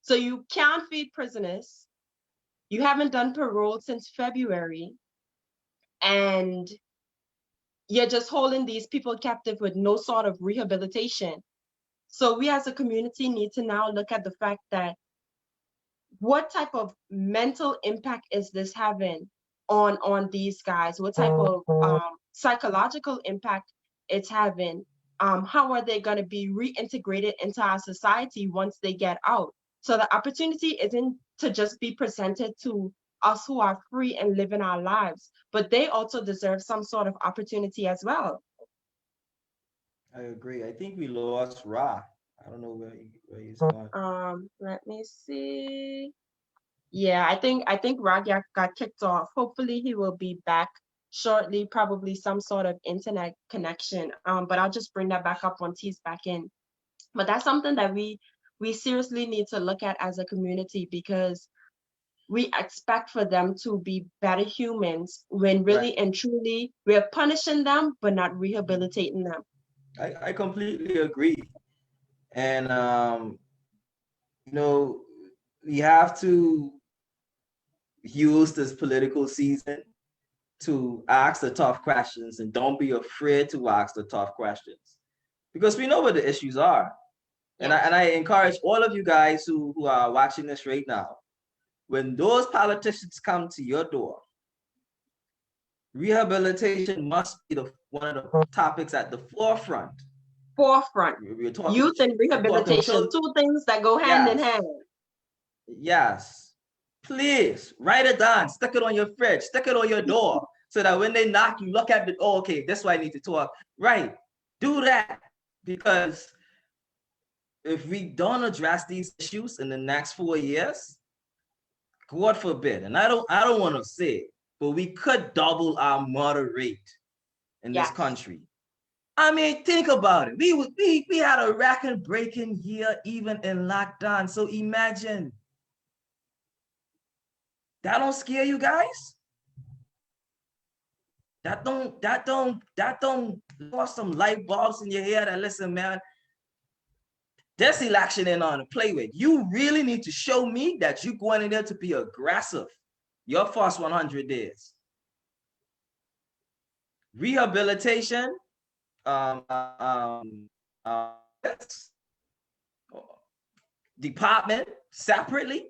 So you can't feed prisoners. You haven't done parole since February. And you're just holding these people captive with no sort of rehabilitation. So we as a community need to now look at the fact that what type of mental impact is this having on these guys? What type of psychological impact it's having? How are they going to be reintegrated into our society once they get out? So the opportunity isn't to just be presented to us who are free and living our lives, but they also deserve some sort of opportunity as well. I agree. I think we lost Ra. I don't know where he's gone. Let me see. Yeah, I think Ragyak got kicked off. Hopefully he will be back shortly, probably some sort of internet connection. But I'll just bring that back up once he's back in. But that's something that we seriously need to look at as a community, because we expect for them to be better humans when really Right. and truly we're punishing them but not rehabilitating them. I completely agree. And you know, we have to use this political season to ask the tough questions, and don't be afraid to ask the tough questions, because we know what the issues are. And Yes. I encourage all of you guys who are watching this right now, when those politicians come to your door, rehabilitation must be one of the topics at the forefront. Forefront. We're talking, Youth and we're talking rehabilitation, two things that go hand in Yes, hand. yes. Please write it down, stick it on your fridge, stick it on your door, so that when they knock, you look at it. Oh, okay, this is why I need to talk. Right, do that, because if we don't address these issues in the next 4 years, God forbid, and I don't want to say it, but we could double our murder rate in this Yes. country. I mean, think about it. We had a record-breaking year even in lockdown. So imagine. That don't scare you guys? That don't lost some light bulbs in your head and listen, man, this election ain't on to play with. You really need to show me that you're going in there to be aggressive your first 100 days. Rehabilitation, department separately,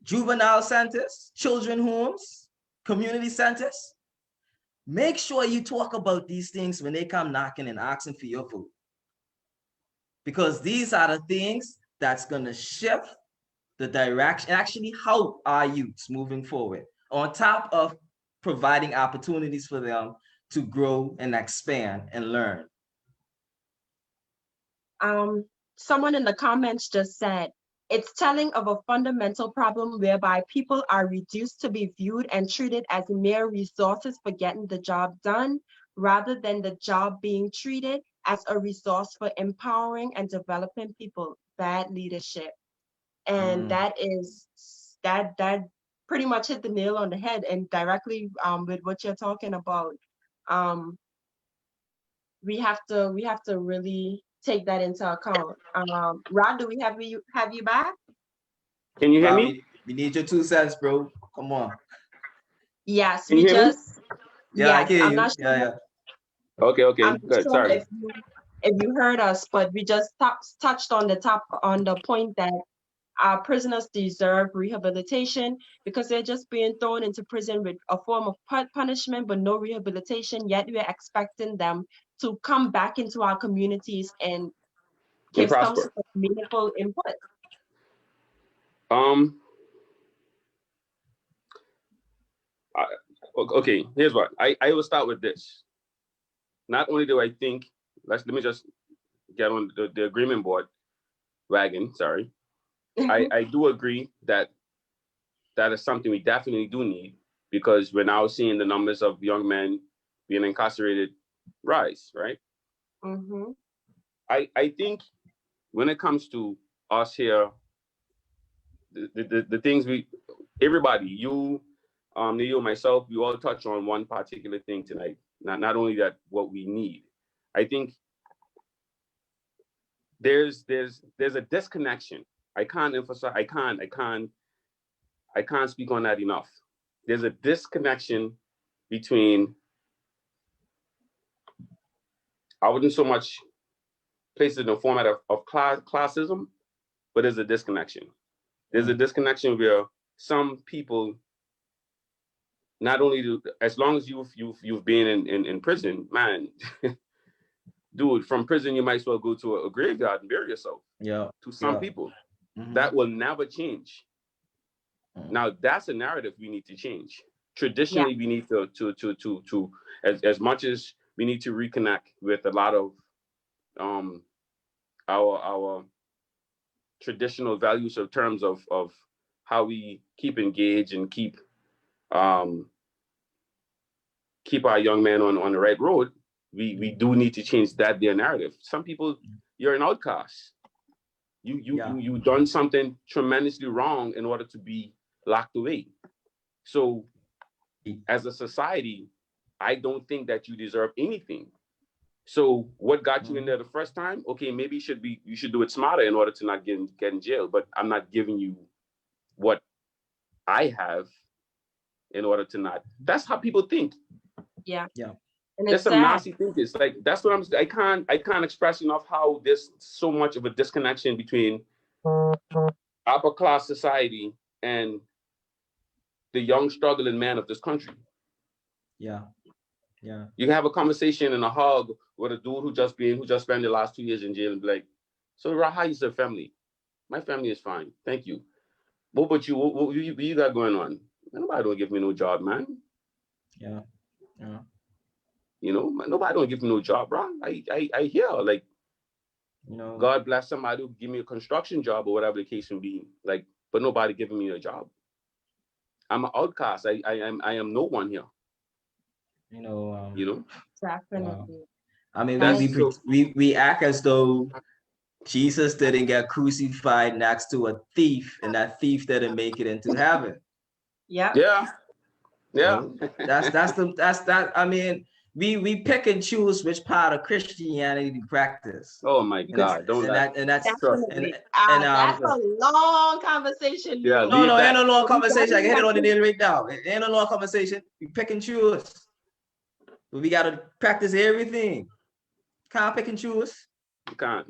juvenile centers, children homes, community centers. Make sure you talk about these things when they come knocking and asking for your vote, because these are the things that's going to shift the direction, actually help our youths moving forward, on top of providing opportunities for them to grow and expand and learn. Someone in the comments just said, it's telling of a fundamental problem whereby people are reduced to be viewed and treated as mere resources for getting the job done, rather than the job being treated as a resource for empowering and developing people. Bad leadership. And that pretty much hit the nail on the head, and directly with what you're talking about. We have to really take that into account. Rod, do we have you back? Can you hear me? We need your 2 cents, bro. Come on. Yes, Can you hear me? Yeah, I yes, can hear I'm you. not sure. Yeah. Okay, I'm not good. sure Sorry. if you heard us, but we just touched on the point that our prisoners deserve rehabilitation, because they're just being thrown into prison with a form of punishment but no rehabilitation, yet we're expecting them to come back into our communities and And give some prosper. sort of meaningful input. Okay, here's what. I will start with this. Not only do I think, let me just get on the agreement board wagon, sorry. I do agree that is something we definitely do need, because we're now seeing the numbers of young men being incarcerated rise, right? Mm-hmm. I think when it comes to us here, the things everybody, you, Neil, myself, we all touch on one particular thing tonight. Not only that, what we need. I think there's a disconnection. I can't emphasize. I can't speak on that enough. There's a disconnection between I wouldn't so much place it in the format of classism, but there's a disconnection. There's a disconnection where some people, not only as long as you've been in prison, man, dude, from prison you might as well go to a graveyard and bury yourself. Yeah. To some people, that will never change. Now that's a narrative we need to change. Traditionally, we need to as much as we need to reconnect with a lot of our traditional values in terms of how we keep engaged and keep our young men on the right road. We do need to change their narrative. Some people, you're an outcast. You done something tremendously wrong in order to be locked away. So as a society, I don't think that you deserve anything. So what got you in there the first time? Okay, maybe you should do it smarter in order to not get in jail. But I'm not giving you what I have in order to not. That's how people think. Yeah. And There's it's some sad. nasty thinkers. Like that's what I can't express enough how there's so much of a disconnection between upper class society and the young struggling man of this country. Yeah. You can have a conversation and a hug with a dude who just spent the last 2 years in jail and be like, so how is your family? My family is fine, thank you. But you, what you got going on? Nobody don't give me no job, man. Yeah. You know, nobody don't give me no job, bro. I hear like, you know, God bless somebody who give me a construction job or whatever the case may be. Like, but nobody giving me a job. I'm an outcast. I am no one here. You know. Definitely. I mean, we act as though Jesus didn't get crucified next to a thief, and that thief didn't make it into heaven. Yeah. That's that. I mean, we pick and choose which part of Christianity we practice. Oh my God! That's a long conversation. Yeah, no, ain't no long conversation. I can hit it on the nail right now. It ain't no long conversation. We pick and choose. But we gotta practice everything. Can't pick and choose. You can't.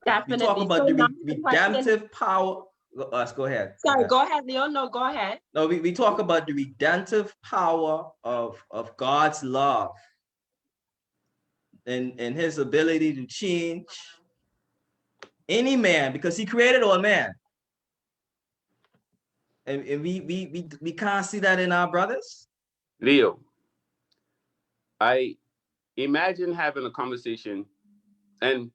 Definitely. We talk about the redemptive power. Let's go ahead. Sorry, go ahead, Leon. No, go ahead. No, we talk about the redemptive power of God's love and his ability to change any man because he created all man. And we can't see that in our brothers. Leo, I imagine having a conversation, and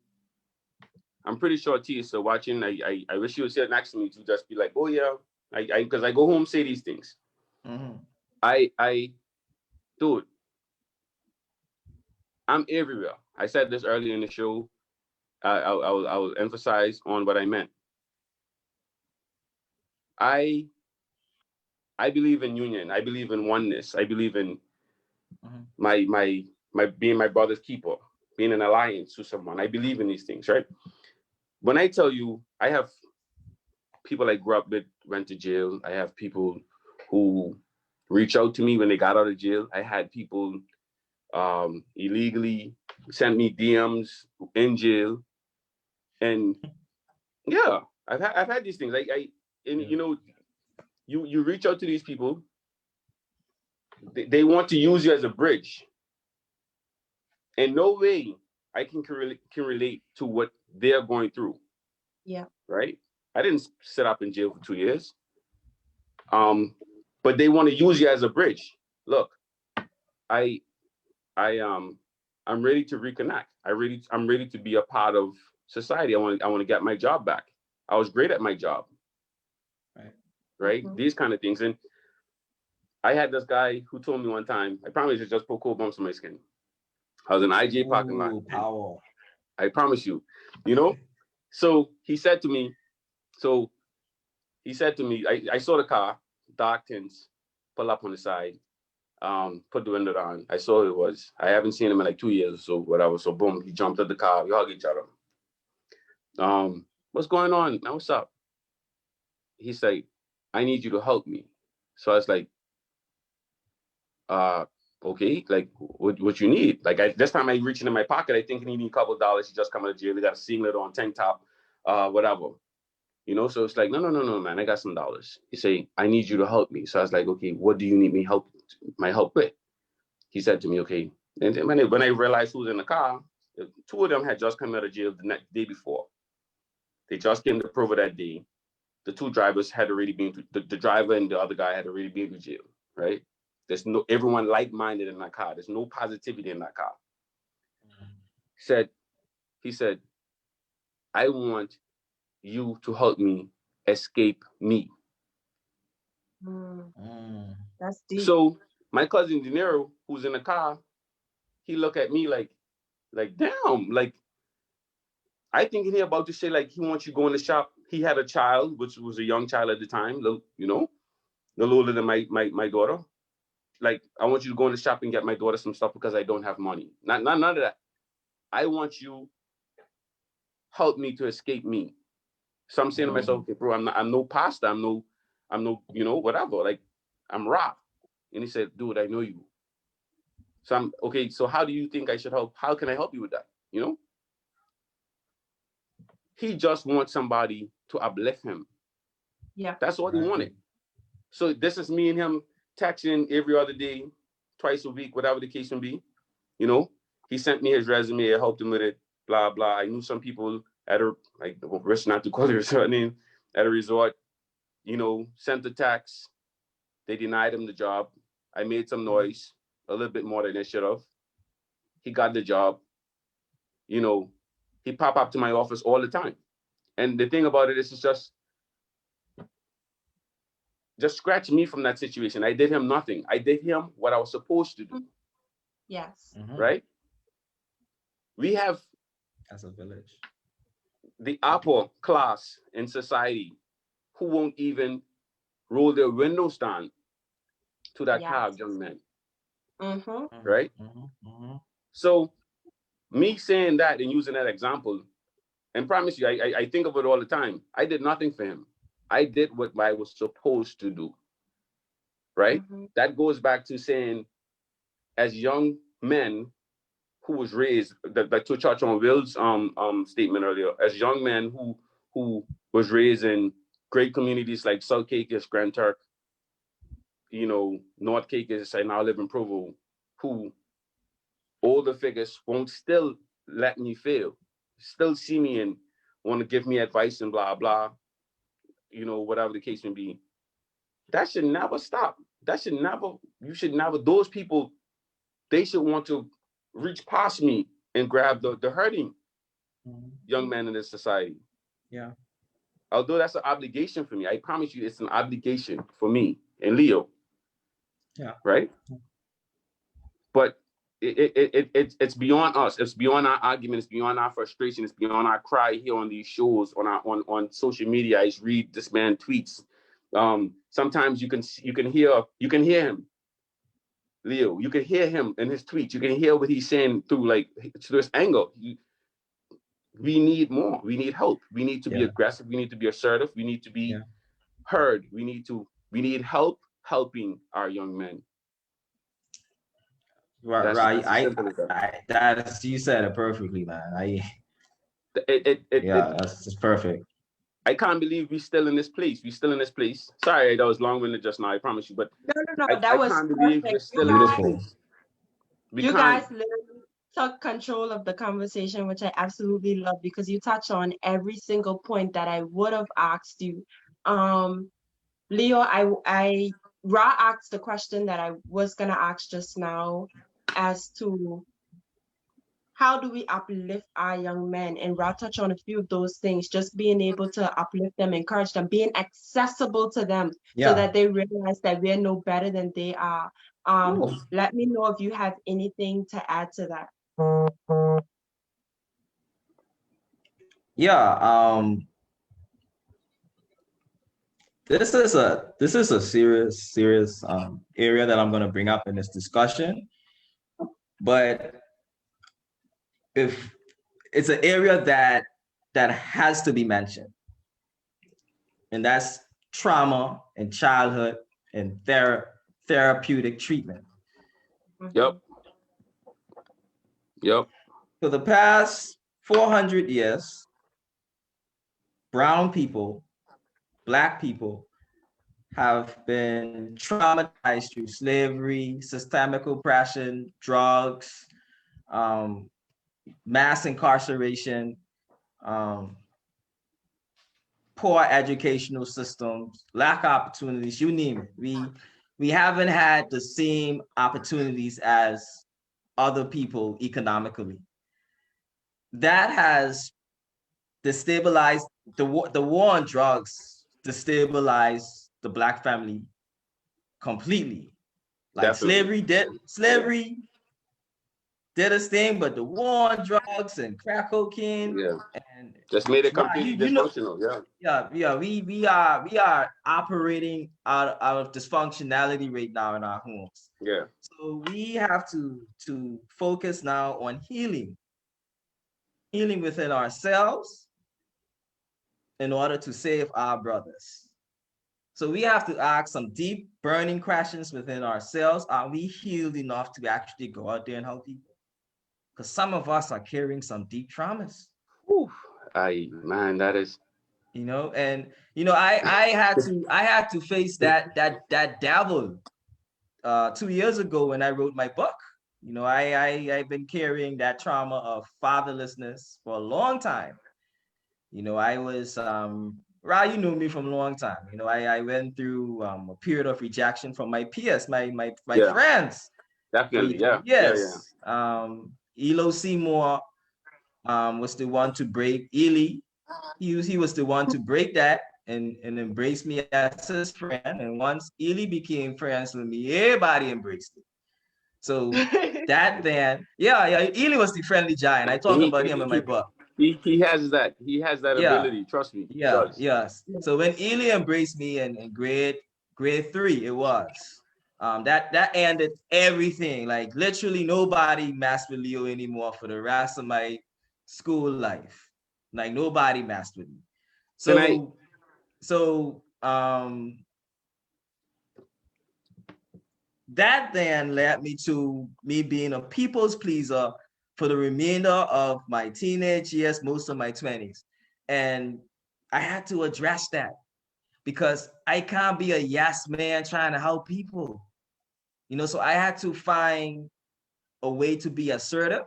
I'm pretty sure T is still watching. I wish you would sit next to me to just be like, oh yeah, because I go home say these things. Dude, I'm everywhere. I said this earlier in the show. I will emphasize on what I meant. I believe in union. I believe in oneness. I believe in my being my brother's keeper, being an alliance to someone. I believe in these things, right? When I tell you, I have people I grew up with went to jail. I have people who reach out to me when they got out of jail. I had people illegally send me DMs in jail, and yeah, I've had these things. You know, you reach out to these people. They want to use you as a bridge. In no way I can relate to what they're going through. Yeah. Right. I didn't sit up in jail for 2 years. But they want to use you as a bridge. Look, I'm ready to reconnect. I'm ready to be a part of society. I want to get my job back. I was great at my job. Right. These kind of things. And I had this guy who told me one time, I promise you, just put cold bumps on my skin. I was in IJ parking lot. Power. I promise you, you know? So he said to me, I saw the car, dark tints, pull up on the side, put the window down. I saw who it was. I haven't seen him in like 2 years or so, whatever. So boom, he jumped at the car. We hug each other. What's going on? Now, what's up? He said, I need you to help me. So I was like, okay, like what you need? Like this time I reaching in my pocket, I thinking he need a couple of dollars. He just come out of jail. He got a singlet on, tank top, whatever. You know, so it's like, no, man, I got some dollars. He say, I need you to help me. So I was like, okay, what do you need my help with? He said to me, okay. And then when I realized who was in the car, two of them had just come out of jail the day before. They just came to Provo that day. The two drivers had already been the driver and the other guy had already been to jail, right? There's no everyone like-minded in that car. There's no positivity in that car. He said, I want you to help me escape me. That's deep. So my cousin De Niro, who's in the car, he looked at me like damn, like I think he about to say like he wants you to go in the shop. He had a child, which was a young child at the time, you know, a little older than my daughter. Like, I want you to go in the shop and get my daughter some stuff because I don't have money. Not none of that. I want you help me to escape me. So I'm saying to myself, okay, bro, I'm no pastor, I'm no, you know, whatever. Like, I'm rock. And he said, dude, I know you. So I'm okay. So how do you think I should help? How can I help you with that? You know? He just wants somebody to uplift him. Yeah. That's all he wanted. So this is me and him texting every other day, twice a week, whatever the case may be. You know, he sent me his resume. I helped him with it. Blah blah. I knew some people at a risk not to call their name at a resort. You know, sent the text. They denied him the job. I made some noise, a little bit more than I should have. He got the job. You know, he pop up to my office all the time. And the thing about it is, it's just scratch me from that situation. I did him nothing. I did him what I was supposed to do. Yes. Right? We have, as a village, the upper class in society who won't even roll their windows down to that car of young men. Right? So me saying that and using that example, and promise you, I think of it all the time. I did nothing for him. I did what I was supposed to do. Right? That goes back to saying, as young men who was raised, like to touch on Will's statement earlier, as young men who was raised in great communities like South Caicos, Grand Turk, you know, North Caicos, I now live in Provo, who older figures won't still let me fail, still see me and want to give me advice and blah, blah, you know, whatever the case may be. That should never stop. You should never, those people, they should want to reach past me and grab the hurting young man in this society. Yeah. Although that's an obligation for me, I promise you, it's an obligation for me and Leo. Yeah. Right. But it's beyond us. It's beyond our argument. It's beyond our frustration. It's beyond our cry here on these shows, on social media. I read this man tweets. Sometimes you can hear him, Leo. You can hear him in his tweets. You can hear what he's saying through this anger. We need more. We need help. We need to be aggressive. We need to be assertive. We need to be heard. We need help helping our young men. Right. That's you said it perfectly, man. That's just perfect. I can't believe we're still in this place. Sorry, that was long-winded just now. I promise you, but no, that was can't believe we're still beautiful. in this place. You guys literally took control of the conversation, which I absolutely love, because you touch on every single point that I would have asked you. Leo, I asked the question that I was gonna ask just now, as to how do we uplift our young men? And Ra touched on a few of those things, just being able to uplift them, encourage them, being accessible to them, so that they realize that we're no better than they are. Let me know if you have anything to add to that. This is a serious area that I'm going to bring up in this discussion, but if it's an area that has to be mentioned, and that's trauma and childhood and therapeutic treatment. Yep. Yep. For the past 400 years, brown people, black people have been traumatized through slavery, systemic oppression, drugs, um, mass incarceration, um, poor educational systems, lack of opportunities, you name it. We haven't had the same opportunities as other people economically. That has destabilized the war on drugs, destabilized the black family completely. Like Definitely. slavery did its thing, but the war on drugs and crack cocaine Yeah. and Just made it yeah, completely you know, dysfunctional. Yeah. yeah, we are operating out of dysfunctionality right now in our homes. Yeah. So we have to focus now on healing within ourselves in order to save our brothers. So we have to ask some deep burning questions within ourselves. Are we healed enough to actually go out there and help people? Because some of us are carrying some deep traumas. Whew. Man, that is. And I had to face that devil 2 years ago when I wrote my book. I've been carrying that trauma of fatherlessness for a long time. I was Ra, you know me from a long time. I went through a period of rejection from my peers, my Yeah. friends for Definitely. Yeah. Yeah. Yeah. years. Elo Seymour was the one to break Ely. He was the one to break that and embrace me as his friend. And once Ely became friends with me, everybody embraced it. So that then, yeah, Ely was the friendly giant. I talk He, about him in my he, book. he has that. He has that Yeah, ability. Trust me. He yeah, does. yes. So when Ely embraced me in grade 3, it was that ended everything. Like literally nobody messed with Leo anymore for the rest of my school life. Like nobody messed with me. Can I? So that then led me to me being a people's pleaser for the remainder of my teenage years, most of my 20s. And I had to address that because I can't be a yes man trying to help people. So I had to find a way to be assertive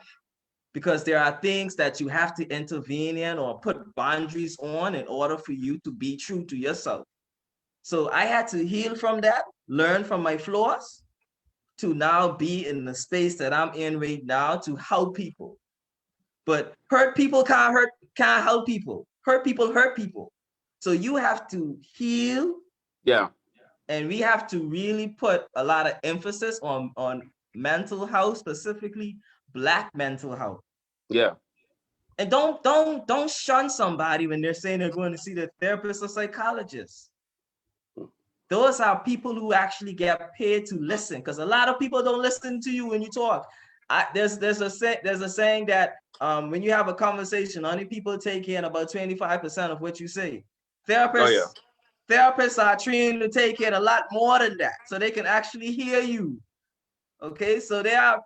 because there are things that you have to intervene in or put boundaries on in order for you to be true to yourself. So I had to heal from that, learn from my flaws to now be in the space that I'm in right now to help people. But hurt people can't help people. Hurt people hurt people. So you have to heal. Yeah. And we have to really put a lot of emphasis on mental health, specifically Black mental health. Yeah. And don't shun somebody when they're saying they're going to see the therapist or psychologist. Those are people who actually get paid to listen, because a lot of people don't listen to you when you talk. There's a saying that when you have a conversation, only people take in about 25% of what you say. Oh yeah. Therapists are trained to take in a lot more than that, so they can actually hear you. Okay, so they are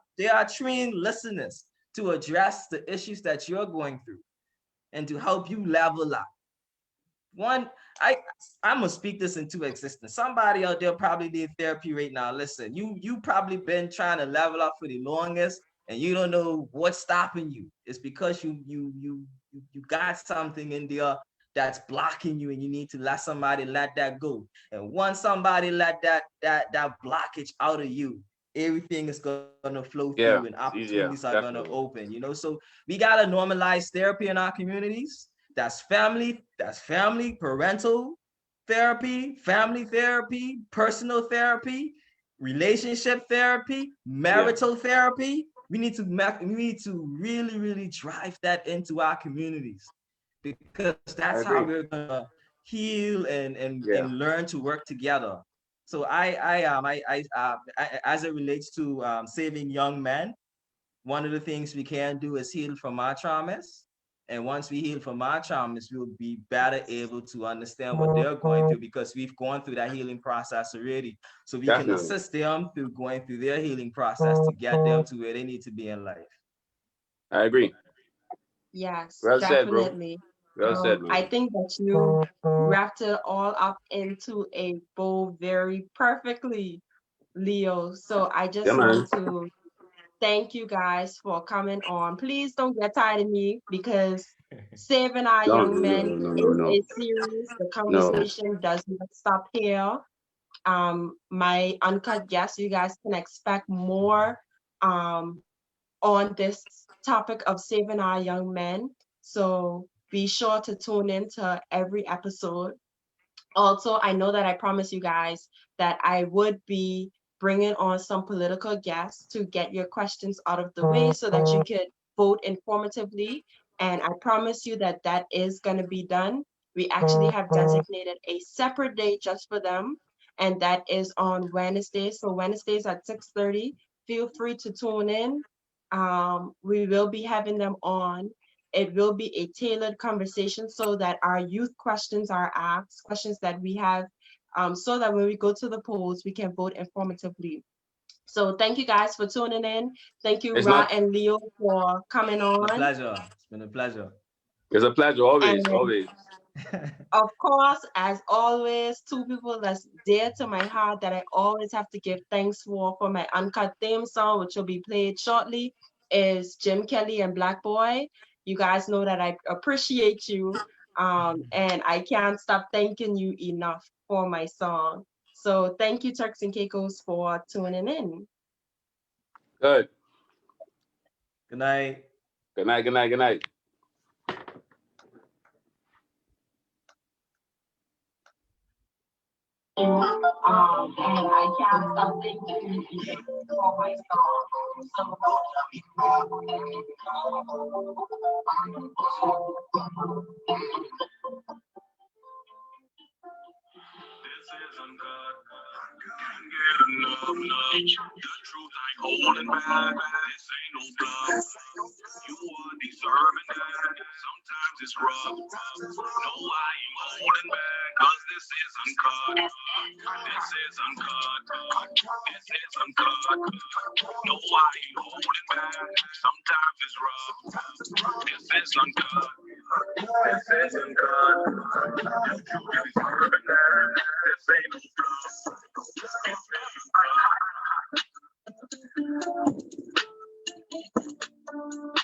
trained listeners to address the issues that you're going through and to help you level up. One, I'm gonna speak this into existence. Somebody out there probably need therapy right now. Listen, you probably been trying to level up for the longest, and you don't know what's stopping you. It's because you got something in there that's blocking you, and you need to let somebody let that go. And once somebody let that blockage out of you, everything is gonna flow through, and Yeah. It's opportunities easier. are gonna Definitely. open. So we gotta normalize therapy in our communities. That's family, parental therapy, family therapy, personal therapy, relationship therapy, marital therapy. We need to really, really drive that into our communities, because I that's how agree. we're gonna heal and Yeah. learn to work together. So as it relates to saving young men, one of the things we can do is heal from our traumas And once we heal from our traumas, we'll be better able to understand what they're going through because we've gone through that healing process already. So we can assist them through going through their healing process to get them to where they need to be in life. I agree. Yes, Well said, bro. definitely. Well said, I man. think that you wrapped it all up into a bow very perfectly, Leo. So I just want to thank you guys for coming on. Please don't get tired of me because saving our young men is a series. The conversation does not stop here. My uncut guests, you guys can expect more on this topic of saving our young men. So be sure to tune in to every episode. Also, I know that I promised you guys that I would be bringing on some political guests to get your questions out of the way so that you could vote informatively. And I promise you that that is going to be done. We actually have designated a separate day just for them, and that is on Wednesday. So Wednesdays at 6:30. Feel free to tune in. We will be having them on. It will be a tailored conversation so that our youth questions are asked, questions that we have, so that when we go to the polls, we can vote informatively. So thank you guys for tuning in. Thank you, Ra and Leo, for coming on. It's a pleasure. It's been a pleasure. It's a pleasure, always, and, always. Of course, as always, two people that's dear to my heart that I always have to give thanks for my uncut theme song, which will be played shortly, is Jim Kelly and Black Boy. You guys know that I appreciate you, and I can't stop thanking you enough for my song. So thank you, Turks and Caicos, for tuning in. Good. Good night. Good night, good night, good night. And I can't stop thinking for my song. This isn't good. Can't get enough love. The truth ain't holding back. This ain't no bluff. You are deserving that. Sometimes it's rough. No, I ain't holding back. Cause this is uncut. This is uncut. This is uncut. No, I ain't holding back. Sometimes it's rough. This is uncut. This is uncut. You deserving that. This ain't no bluff. This is uncut.